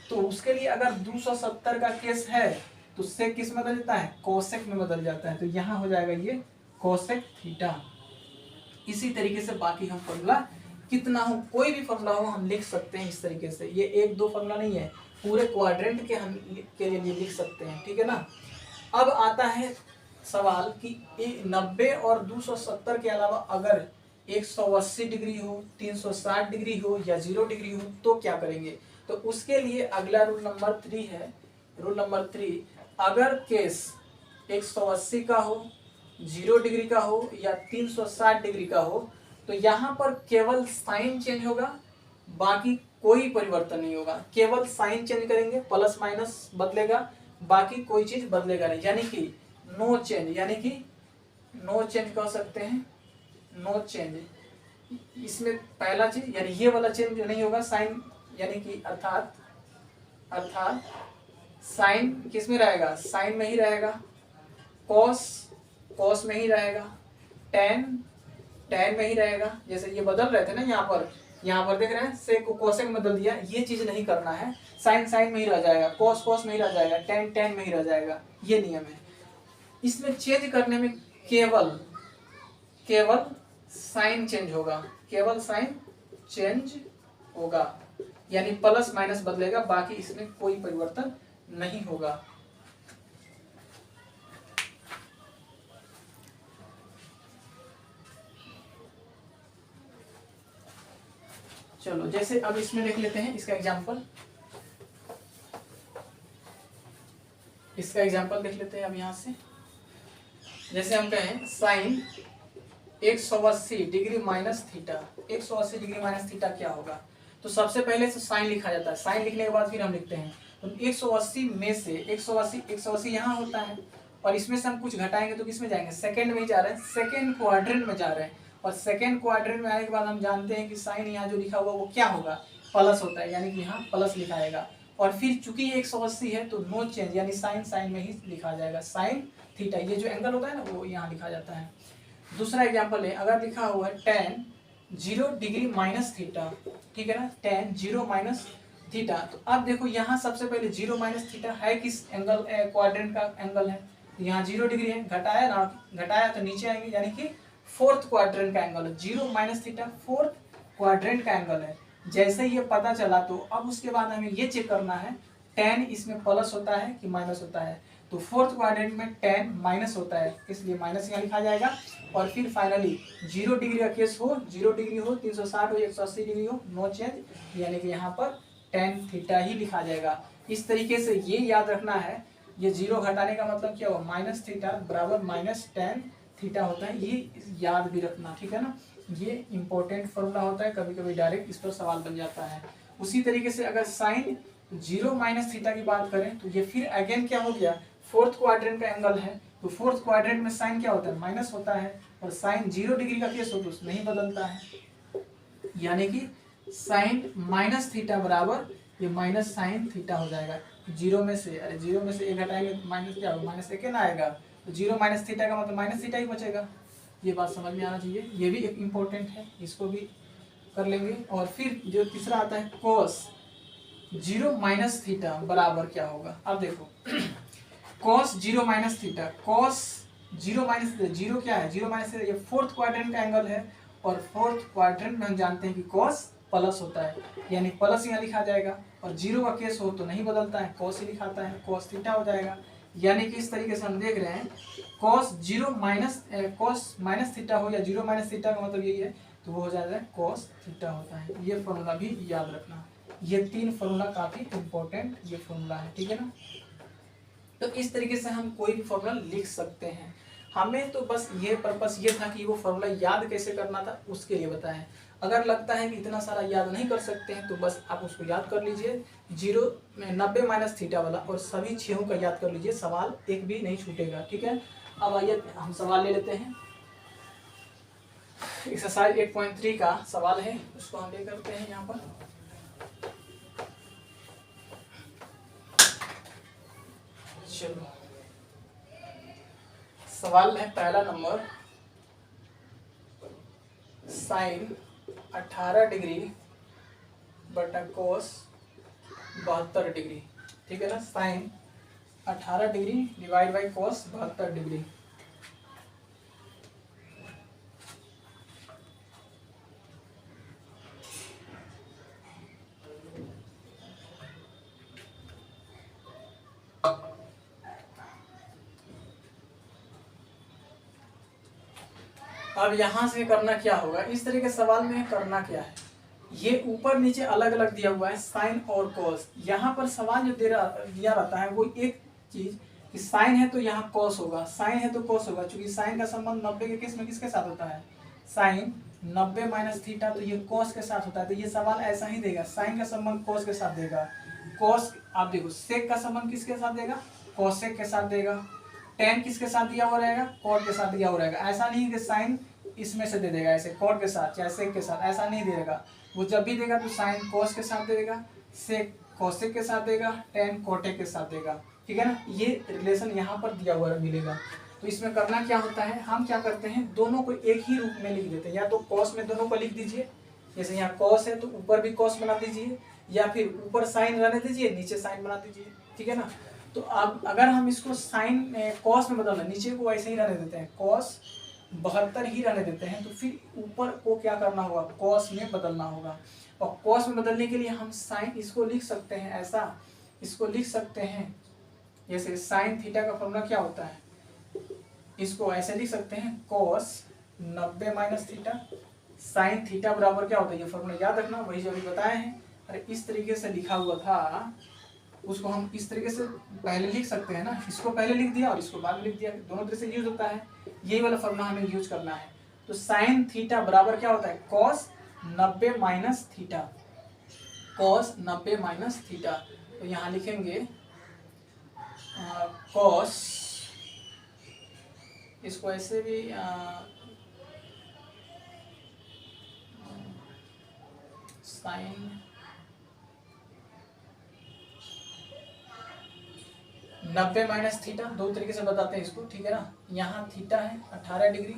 तो उसके लिए अगर 270 का केस है तो सेक किस में बदल जाता है, कोसेक में बदल जाता है, तो यहाँ हो जाएगा ये कोसेक थीटा। इसी तरीके से बाकी हम फॉर्मूला कितना हो, कोई भी फॉर्मूला हो हम लिख सकते हैं इस तरीके से। ये एक दो फॉर्मूला नहीं है, पूरे क्वाड्रेंट के हम के लिए लिख सकते हैं, ठीक है ना। अब आता है सवाल कि 90 और 270 के अलावा अगर 180 डिग्री हो, 360 डिग्री हो या 0 डिग्री हो तो क्या करेंगे। तो उसके लिए अगला रूल नंबर 3 है। रूल नंबर 3, अगर केस 180 का हो, 0 डिग्री का हो या 360 डिग्री का हो तो यहाँ पर केवल साइन चेंज होगा, बाकी कोई परिवर्तन नहीं होगा। केवल साइन चेंज करेंगे, प्लस माइनस बदलेगा, बाकी कोई चीज बदलेगा नहीं, यानी कि नो चेंज, यानी कि नो चेंज कह सकते हैं, नो चेंज। इसमें पहला चीज यानी ये वाला चेंज नहीं होगा, साइन यानी कि अर्थात साइन किस में रहेगा, साइन में ही रहेगा, कॉस में ही रहेगा, tan में ही रहेगा। जैसे ये बदल रहे थे ना, यहाँ पर देख रहे हैं सेक को कोसेक में बदल दिया, ये चीज नहीं करना है। साइन में ही रह जाएगा, कॉस में ही रह जाएगा, tan में ही रह जाएगा, ये नियम है। इसमें चेंज करने में केवल साइन चेंज होगा, केवल साइन चेंज होगा, यानी प्लस माइनस बदलेगा, बाकी इसमें कोई परिवर्तन नहीं होगा। चलो जैसे अब इसमें देख लेते हैं इसका एग्जांपल। इसका एग्जांपल देख लेते हैं अब यहाँ से। जैसे हम कहें sine 180 degree minus theta, 180 degree minus theta क्या होगा? तो सबसे पहले तो साइन लिखा जाता है, साइन लिखने के बाद फिर हम लिखते हैं। तो 180 में से 180 यहाँ होता है, और इसमें से हम कुछ घटाएंगे तो किस में जाएंगे? सेकंड में ही जा रहे हैं, सेकंड क्वाड्रेंट में जा रहे हैं। और सेकंड क्वाड्रेंट में आने के बाद हम जानते हैं कि साइन यहाँ जो लिखा हुआ वो क्या होगा? प्लस होता है, यानी कि यहाँ प्लस लिखा जाएगा। और फिर चूंकि 180 है तो नो चेंज, यानी साइन साइन में ही लिखा जाएगा, साइन थीटा। ये जो एंगल होता है ना वो यहाँ लिखा जाता है। दूसरा एग्जाम्पल है, अगर लिखा हुआ है tan 0 डिग्री माइनस थीटा, ठीक है ना, tan 0 माइनस थीटा। तो अब देखो यहाँ सबसे पहले 0 माइनस थीटा है किस एंगल, क्वाड्रेंट का एंगल है, यहाँ 0 डिग्री है, घटाया ना, घटाया तो नीचे आएंगे, यानी कि फोर्थ क्वाड्रेंट का एंगल है। 0 माइनस थीटा फोर्थ क्वाड्रेंट का एंगल है। जैसे ये पता चला तो अब उसके बाद हमें ये चेक करना है tan इसमें प्लस होता है कि माइनस होता है। तो फोर्थ क्वाड्रेंट में tan माइनस होता है, इसलिए माइनस यहाँ लिखा जाएगा। और फिर फाइनली 0 डिग्री का केस हो, 0 डिग्री हो, 360 हो, 180 डिग्री हो, नो चेंज, यानी कि यहाँ पर tan थीटा ही लिखा जाएगा। इस तरीके से ये याद रखना है, ये 0 घटाने का मतलब क्या हुआ? माइनस थीटा बराबर माइनस tan थीटा होता है, ये याद भी रखना, ठीक है ना। ये इंपॉर्टेंट फॉर्मूला होता है, कभी कभी डायरेक्ट इस पर सवाल बन जाता है। उसी तरीके से अगर साइन 0 माइनस थीटा की बात करें तो ये फिर अगेन क्या हो गया? फोर्थ क्वाड्रेंट का एंगल है, तो फोर्थ क्वाड्रेंट में साइन क्या होता है? माइनस होता है। और साइन 0 डिग्री का केस हो तो नहीं बदलता है, यानी कि साइन माइनस थीटा बराबर ये माइनस साइन थीटा हो जाएगा। 0 में से, अरे 0 में से एक घटाएंगे तो माइनस क्या होगा? माइनस एक ना आएगा, तो 0 माइनस थीटा का मतलब माइनस थीटा ही बचेगा। ये बात समझ में आना चाहिए, ये भी एक इम्पोर्टेंट है, इसको भी कर लेंगे। और फिर जो तीसरा आता है cos 0 माइनस थीटा बराबर क्या होगा? अब देखो cos 0 minus theta, cos 0 minus theta, 0 क्या है? 0 माइनस थीटा ये फोर्थ क्वाड्रेंट का एंगल है, और फोर्थ क्वाड्रेंट में हम जानते हैं कि cos प्लस होता है, यानी प्लस यहाँ लिखा जाएगा। और 0 का केस हो तो नहीं बदलता है, cos ही लिखाता है, cos थीटा हो जाएगा। यानी कि इस तरीके से हम देख रहे हैं cos 0 minus cos minus theta हो या 0 माइनस थीटा का मतलब यही है, तो वो हो जाएगा cos थीटा होता है। ये फॉर्मूला भी याद रखना, ये 3 फॉर्मूला काफी इंपॉर्टेंट ये फॉर्मूला है, ठीक है ना। तो इस तरीके से हम कोई भी फॉर्मूला लिख सकते हैं। हमें तो बस ये पर्पस ये था कि वो फॉर्मूला याद कैसे करना था उसके लिए बताएं। अगर लगता है कि इतना सारा याद नहीं कर सकते हैं तो बस आप उसको याद कर लीजिए, 90 माइनस थीटा वाला, और सभी 6 का याद कर लीजिए, सवाल एक भी नहीं छूटेगा, ठीक है। अब आइए हम सवाल ले लेते हैं। एक्सरसाइज 8.3 का सवाल है, उसको हम ले करते हैं यहाँ पर। चलो सवाल है पहला नंबर, साइन 18 डिग्री बटा कोस 72 डिग्री, ठीक है ना। Sine 18 degree divide by cos 72 degree. अब यहाँ से करना क्या होगा? इस तरह के सवाल में करना क्या है, ये ऊपर नीचे अलग अलग दिया हुआ है साइन और कोस। यहाँ पर सवाल जो दिया रहता है वो एक चीज कि साइन है तो यहाँ कोस होगा, साइन है तो कोस होगा। चूंकि साइन का संबंध 90 के केस में किसके साथ होता है? साइन 90 माइनस थीटा, तो ये कोस के साथ होता है। तो ये सवाल ऐसा ही देगा, साइन का संबंध कोस के साथ देगा। कोस आप देखो, सेक का संबंध किसके साथ देगा? कोसेक के साथ देगा। टेन किसके साथ दिया हुआ रहेगा? कॉट के साथ दिया हुआ रहेगा। ऐसा नहीं कि साइन इसमें से दे देगा ऐसे कॉट के साथ या सेक के साथ, ऐसा नहीं देगा। वो जब भी देगा तो साइन कोस के साथ देगा, सेक कोसेक के साथ देगा, टेन कोटेक के साथ देगा, ठीक है ना। ये रिलेशन यहाँ पर दिया हुआ मिलेगा। तो इसमें करना क्या होता है, हम क्या करते हैं, दोनों को एक ही रूप में लिख देते हैं। या तो कॉस में दोनों को लिख दीजिए, जैसे यहाँ कॉस है तो ऊपर भी कॉस बना दीजिए, या फिर ऊपर साइन रहने दीजिए, नीचे साइन बना दीजिए, ठीक है ना। तो अब अगर हम इसको साइन कॉस में बदलना, नीचे को ऐसे ही रहने देते हैं, कॉस 72 ही रहने देते हैं, तो फिर ऊपर को क्या करना होगा? कॉस में बदलना होगा। और कॉस में बदलने के लिए हम साइन इसको लिख सकते हैं ऐसा, इसको लिख सकते हैं जैसे साइन थीटा का फॉर्मूला क्या होता है, इसको ऐसे लिख सकते हैं cos 90 minus theta sine theta बराबर क्या होता है, ये फॉर्मूला याद रखना, वही जो अभी बताए हैं। अरे इस तरीके से लिखा हुआ था, उसको हम इस तरीके से पहले लिख सकते हैं ना, इसको पहले लिख दिया और इसको बाद में लिख दिया, दोनों तरह से यूज होता है। यही वाला फॉर्मूला हमें यूज करना है। तो साइन थीटा बराबर क्या होता है, cos 90 minus theta, cos 90 minus theta. तो यहाँ लिखेंगे कॉस, इसको ऐसे भी साइन 90 माइनस थीटा, दो तरीके से बताते हैं इसको, ठीक है ना। यहाँ थीटा है 18 डिग्री,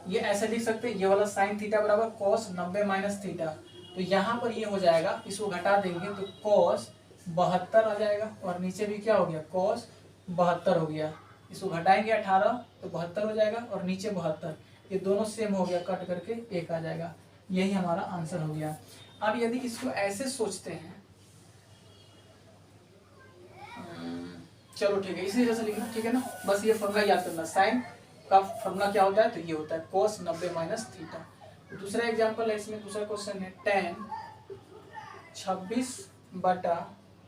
ये ऐसे लिख सकते हैं, ये वाला साइन थीटा बराबर कॉस 90 माइनस थीटा। तो यहाँ पर ये हो जाएगा, इसको घटा देंगे तो कॉस 72 आ जाएगा, और नीचे भी क्या हो गया, कॉस 72 हो गया। इसको घटाएंगे 18 तो 72 हो जाएगा, और नीचे 72, ये दोनों सेम हो गया, कट करके 1 आ जाएगा। यही हमारा आंसर हो गया। अब यदि इसको ऐसे सोचते हैं, चलो ठीक है, इसी तरह से लिखना, ठीक है ना। बस ये फॉर्मूला याद करना, साइन का फॉर्मूला क्या होता है, तो ये होता है cos 90 माइनस थीटा। तो दूसरा एग्जांपल है, इसमें दूसरा क्वेश्चन है tan 26 बटा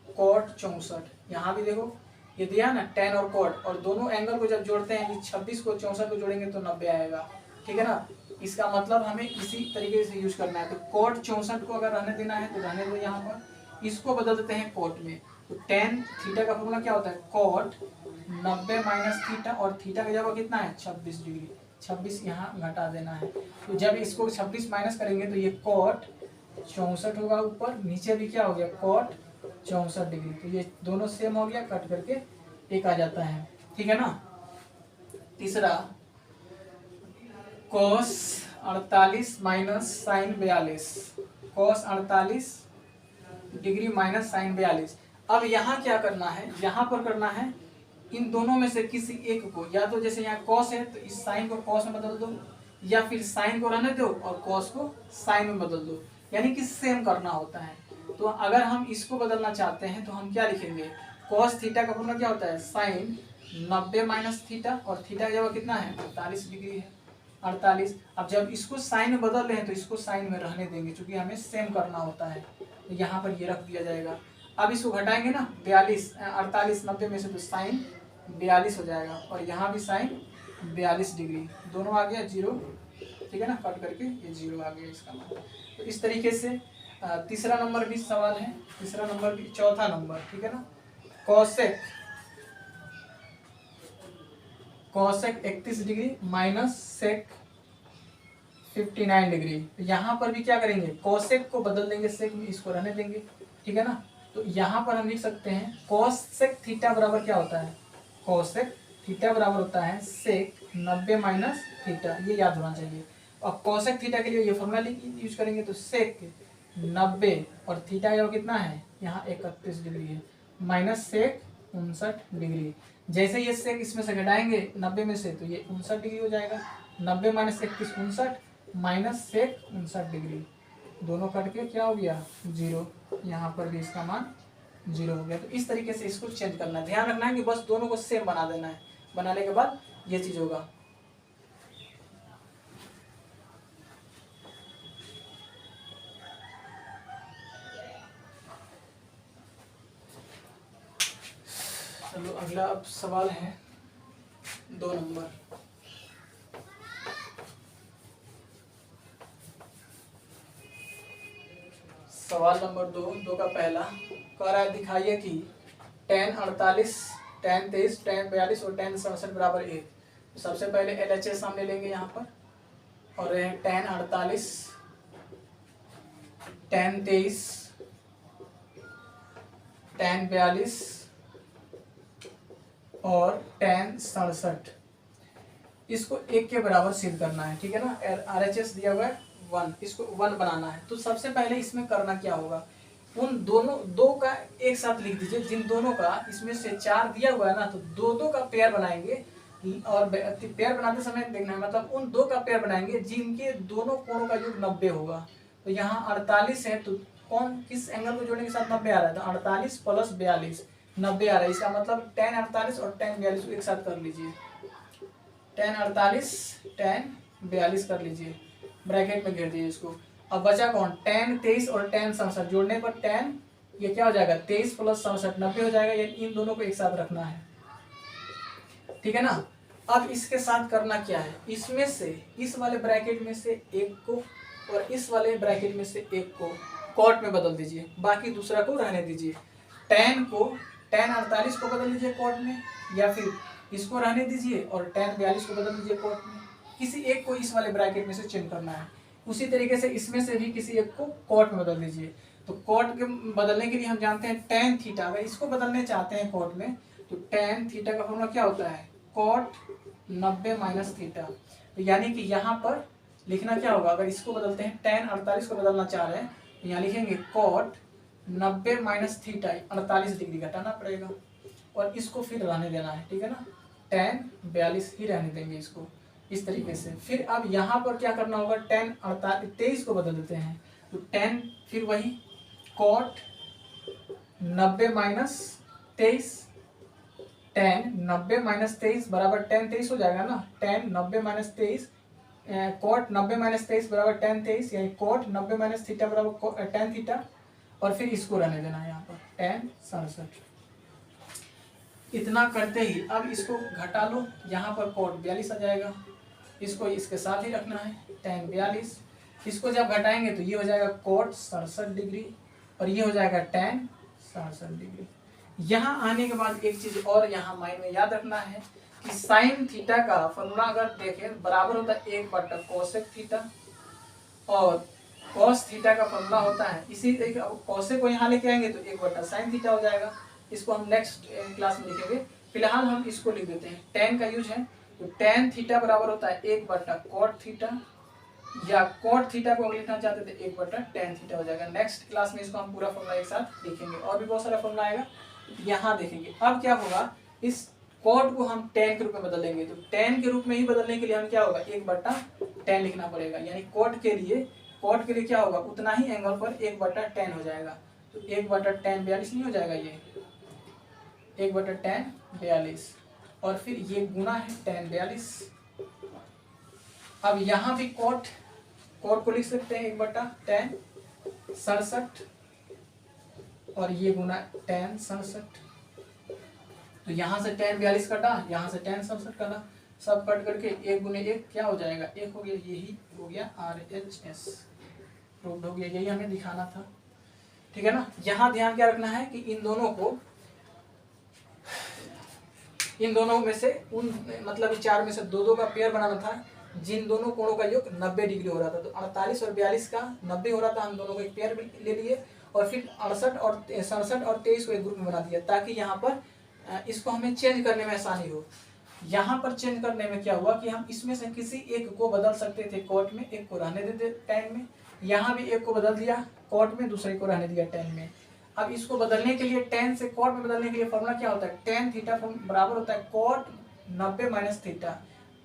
cot 64। यहाँ भी देखो ये दिया ना tan और cot, और दोनों एंगल को जब जोड़ते हैं, 26 को 64 को जोड़ेंगे तो 90 आएगा, ठीक है ना। इसका मतलब हमें इसी तरीके से यूज करना है। तो cot 64 को अगर रहने देना है तो रहने दो, यहाँ पर इसको बदल देते हैं cot में। तो tan थीटा का फॉर्मूला क्या होता है, cot 90 माइनस थीटा, और थीटा का जगह कितना है 26 डिग्री, 26 यहाँ घटा देना है। तो जब इसको 26 माइनस करेंगे तो ये cot 64 होगा ऊपर, नीचे भी क्या हो गया cot 64 डिग्री। तो ये दोनों सेम हो गया, कट करके 1 आ जाता है, ठीक है ना। तीसरा cos 48 minus sine 42, cos 48 degree minus sine 42। अब यहाँ क्या करना है, यहाँ पर करना है इन दोनों में से किसी एक को, या तो जैसे यहाँ cos है तो इस साइन को cos में बदल दो, या फिर साइन को रहने दो और cos को साइन में बदल दो, यानी कि सेम करना होता है। तो अगर हम इसको बदलना चाहते हैं तो हम क्या लिखेंगे, cos थीटा का फॉर्मूला क्या होता है, साइन 90 माइनस थीटा, और थीटा का जगह कितना है 48 डिग्री है, 48। अब जब इसको साइन में बदल रहे हैं तो इसको साइन में रहने देंगे, क्योंकि हमें सेम करना होता है। तो यहाँ पर ये रख दिया जाएगा। अब इसको घटाएंगे ना, 42 48 90 में से तो साइन 42 हो जाएगा, और यहाँ भी साइन 42 डिग्री, दोनों आ गया 0, ठीक है ना, कट करके ये 0 आ गया इसका मान। तो इस तरीके से तीसरा नंबर भी सवाल है, तीसरा नंबर भी, चौथा नंबर, ठीक है ना। Cosec 31 degree minus sec 59 degree. तो यहाँ पर भी क्या करेंगे, कॉसेक को बदल देंगे सेक में, इसको रहने देंगे, ठीक है ना। तो यहाँ पर हम लिख सकते हैं कॉसेक थीटा बराबर क्या होता है, कॉसेक थीटा बराबर होता है सेक 90 माइनस थीटा, ये याद होना चाहिए। और कॉसेक थीटा के लिए ये फॉर्मूला यूज करेंगे, तो सेक 90 और थीटा का कितना है, यहाँ 31 डिग्री है, माइनस सेक 59 डिग्री। जैसे ये सेक इसमें से घटाएंगे 90 में से तो ये 59 डिग्री हो जाएगा, 90 माइनस 31 59, माइनस सेक 59 डिग्री, दोनों कट के क्या हो गया 0, यहाँ पर भी इसका मान 0 हो गया। तो इस तरीके से इसको चेंज करना है, ध्यान रखना है कि बस दोनों को सेम बना देना है, बनाने के बाद ये चीज होगा। चलो अगला अब सवाल है 2 नंबर। सवाल नंबर 2 का पहला कह रहा है, दिखाइए कि tan 48 tan 23 tan 42 और tan 67 बराबर 1। तो सबसे पहले LHS सामने लेंगे यहाँ पर, और tan 48 tan 23 tan 42 और tan 67, इसको 1 के बराबर सिद्ध करना है, ठीक है ना। RHS दिया हुआ है 1, इसको 1 बनाना है। तो सबसे पहले इसमें करना क्या होगा, उन दोनों 2 का एक साथ लिख दीजिए, जिन दोनों का इसमें से 4 दिया हुआ है ना, तो 2 का पेयर बनाएंगे, और पेयर बनाते समय देखना है, मतलब उन 2 का पेयर बनाएंगे जिनके दोनों कोणों का योग 90 होगा। तो यहाँ 48 है, तो कौन किस एंगल को जोड़ने के साथ 90 आ रहा है, तो 48 प्लस 42 90 आ रहा है। इसका मतलब tan 48 और tan 42 को एक साथ कर लीजिए, tan 48 tan 42 कर लीजिए, ब्रैकेट में घेर दीजिए इसको। अब बचा कौन, tan 23 और tan 67, जोड़ने पर tan ये क्या हो जाएगा 23 प्लस 67 90 हो जाएगा। ये इन दोनों को एक साथ रखना है, ठीक है ना। अब इसके साथ करना क्या है, इसमें से इस वाले ब्रैकेट में से एक को और इस वाले ब्रैकेट में से एक को कॉट में बदल दीजिए, बाकी दूसरा को रहने दीजिए। tan 48 को बदल दीजिए कॉट में, या फिर इसको रहने दीजिए और tan 42 को बदल दीजिए कॉट में। किसी एक को इस वाले ब्रैकेट में से चेंज करना है। उसी तरीके से इसमें से भी किसी एक को कॉट में बदल दीजिए। तो कॉट के बदलने के लिए हम जानते हैं tan थीटा, अगर इसको बदलने चाहते हैं कॉट में तो tan थीटा का फॉर्मूला क्या होता है, कॉट 90 माइनस थीटा। तो यानी कि यहाँ पर लिखना क्या होगा, अगर इसको बदलते हैं tan 48 को बदलना चाह रहे हैं तो यहाँ लिखेंगे कॉट 90 माइनस थीटा, 48 डिग्री घटाना पड़ेगा और इसको फिर रहने देना है, ठीक है ना। tan 42 ही रहने देंगे इसको इस तरीके से। फिर अब यहाँ पर क्या करना होगा, tan 23 को बदल देते हैं तो tan फिर वही कॉट 90 माइनस 23, tan 90 माइनस 23 बराबर tan 23 हो जाएगा ना। tan 90 माइनस 23 कॉट 90 माइनस 23 बराबर tan 23, यानी कॉट 90 माइनस थीटा बराबर tan थीटा, और फिर इसको रहने देना है यहाँ पर tan 67। इतना करते ही अब इसको घटा लो, यहाँ पर कॉट 42 आ जाएगा, इसको इसके साथ ही रखना है tan 42। इसको जब घटाएंगे तो ये हो जाएगा कॉट 67 डिग्री और ये हो जाएगा tan 67 डिग्री। यहाँ आने के बाद एक चीज और यहाँ माइंड में याद रखना है कि साइन थीटा का फॉर्मूला अगर देखें बराबर होता है 1 कोसेक थीटा, और कॉस थीटा का फॉर्मूला होता है इसी कोसेक को यहाँ लेके आएंगे तो 1 साइन थीटा हो जाएगा। इसको हम नेक्स्ट क्लास में लिखेंगे, फिलहाल हम इसको लिख देते हैं। tan का यूज है तो tan थीटा बराबर होता है 1 कॉट थीटा, या कॉट थीटा को लिखना चाहते थे 1 tan थीटा हो जाएगा। नेक्स्ट क्लास में इसको हम पूरा फॉर्मूला एक साथ लिखेंगे और भी बहुत सारा फॉर्मूला आएगा, यहाँ देखेंगे। अब क्या होगा, इस कॉट को हम tan के रूप में बदलेंगे तो tan के रूप में ही बदलने के लिए हम क्या होगा 1/tan लिखना पड़ेगा, यानी कॉट के लिए क्या होगा उतना ही एंगल पर 1/tan हो जाएगा। तो 1/tan 42 नहीं हो जाएगा, ये 1/tan 42 और फिर ये गुना है tan 42। अब यहाँ भी कॉट को लिख सकते हैं 1/tan 67 और ये गुना tan 67। तो यहाँ से tan 42 कटा, यहाँ से tan 67 कटा, सब कट करके 1 गुने 1 क्या हो जाएगा 1 हो गया, यही हो गया RHS प्रूव्ड हो गया, यही हमें दिखाना था, ठीक है ना। यहाँ ध्यान क्या रखना है कि इन दोनों में से मतलब 4 में से 2 का पेयर बनाना था, जिन दोनों कोणों का योग 90 डिग्री हो रहा था। तो 48 और 42 का 90 हो रहा था, हम दोनों को एक पेयर ले लिए और फिर 67 और 23 को एक ग्रुप में बना दिया, ताकि यहाँ पर इसको हमें चेंज करने में आसानी हो। यहाँ पर चेंज करने में क्या हुआ कि हम इसमें से किसी एक को बदल सकते थे कॉट में, एक को रहने देते tan में। यहाँ भी एक को बदल दिया कॉट में, दूसरे को रहने दिया tan में। अब इसको बदलने के लिए tan से कॉट में बदलने के लिए फॉर्मूला क्या होता है, tan थीटा बराबर होता है कॉट 90 माइनस थीटा।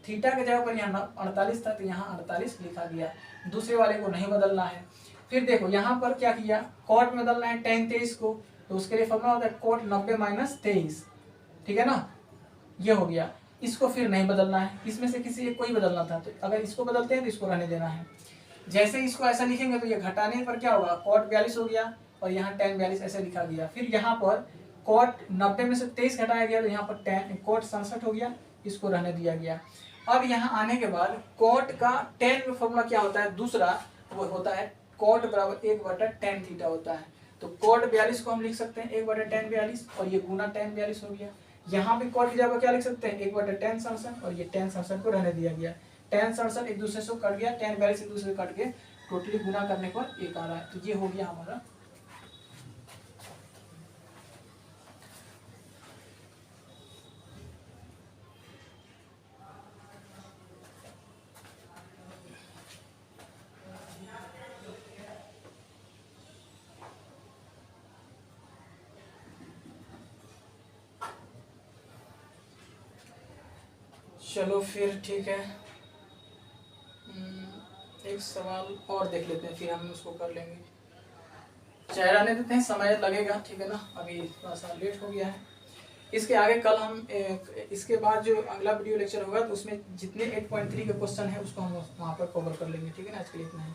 थीटा के जगह पर यहाँ 48 था तो यहाँ 48 लिखा गया, दूसरे वाले को नहीं बदलना है। फिर देखो यहाँ पर क्या किया, कॉट में बदलना है tan 23 को, तो उसके लिए फॉर्मूला होता है कॉट 90 माइनस 23, ठीक है ना, ये हो गया। इसको फिर नहीं बदलना है, इसमें से किसी एक को ही बदलना था, तो अगर इसको बदलते हैं तो इसको रहने देना है। जैसे इसको ऐसा लिखेंगे तो ये घटाने पर क्या होगा कॉट 42 हो गया और यहाँ tan 42 ऐसे लिखा गया। फिर यहाँ पर कॉट 90 में से 23 घटाया गया तो यहाँ पर tan कॉट 67 हो गया, इसको रहने दिया गया। अब यहाँ आने के बाद कॉट का tan में फॉर्मूला क्या होता है, दूसरा वो होता है कॉट बराबर 1/tan थीटा होता है। तो कॉट 42 को हम लिख सकते हैं 1/tan 42 और ये गुना tan 42 हो गया। यहाँ भी कॉट की जगह क्या लिख सकते हैं 1/tan 67 और ये tan 67 को रहने दिया गया। tan 67 एक दूसरे से कट गया, tan 42 एक दूसरे से कट के टोटली गुना करने पर 1 आ रहा है। तो ये हो गया हमारा। चलो फिर ठीक है, एक सवाल और देख लेते हैं फिर हम उसको कर लेंगे। चेहरा नहीं देते हैं, समय लगेगा, ठीक है ना, अभी थोड़ा सा लेट हो गया है। इसके आगे कल हम इसके बाद जो अगला वीडियो लेक्चर होगा तो उसमें जितने 8.3 के क्वेश्चन है उसको हम वहाँ पर कवर कर लेंगे, ठीक है ना। आज के लिए इतना ही।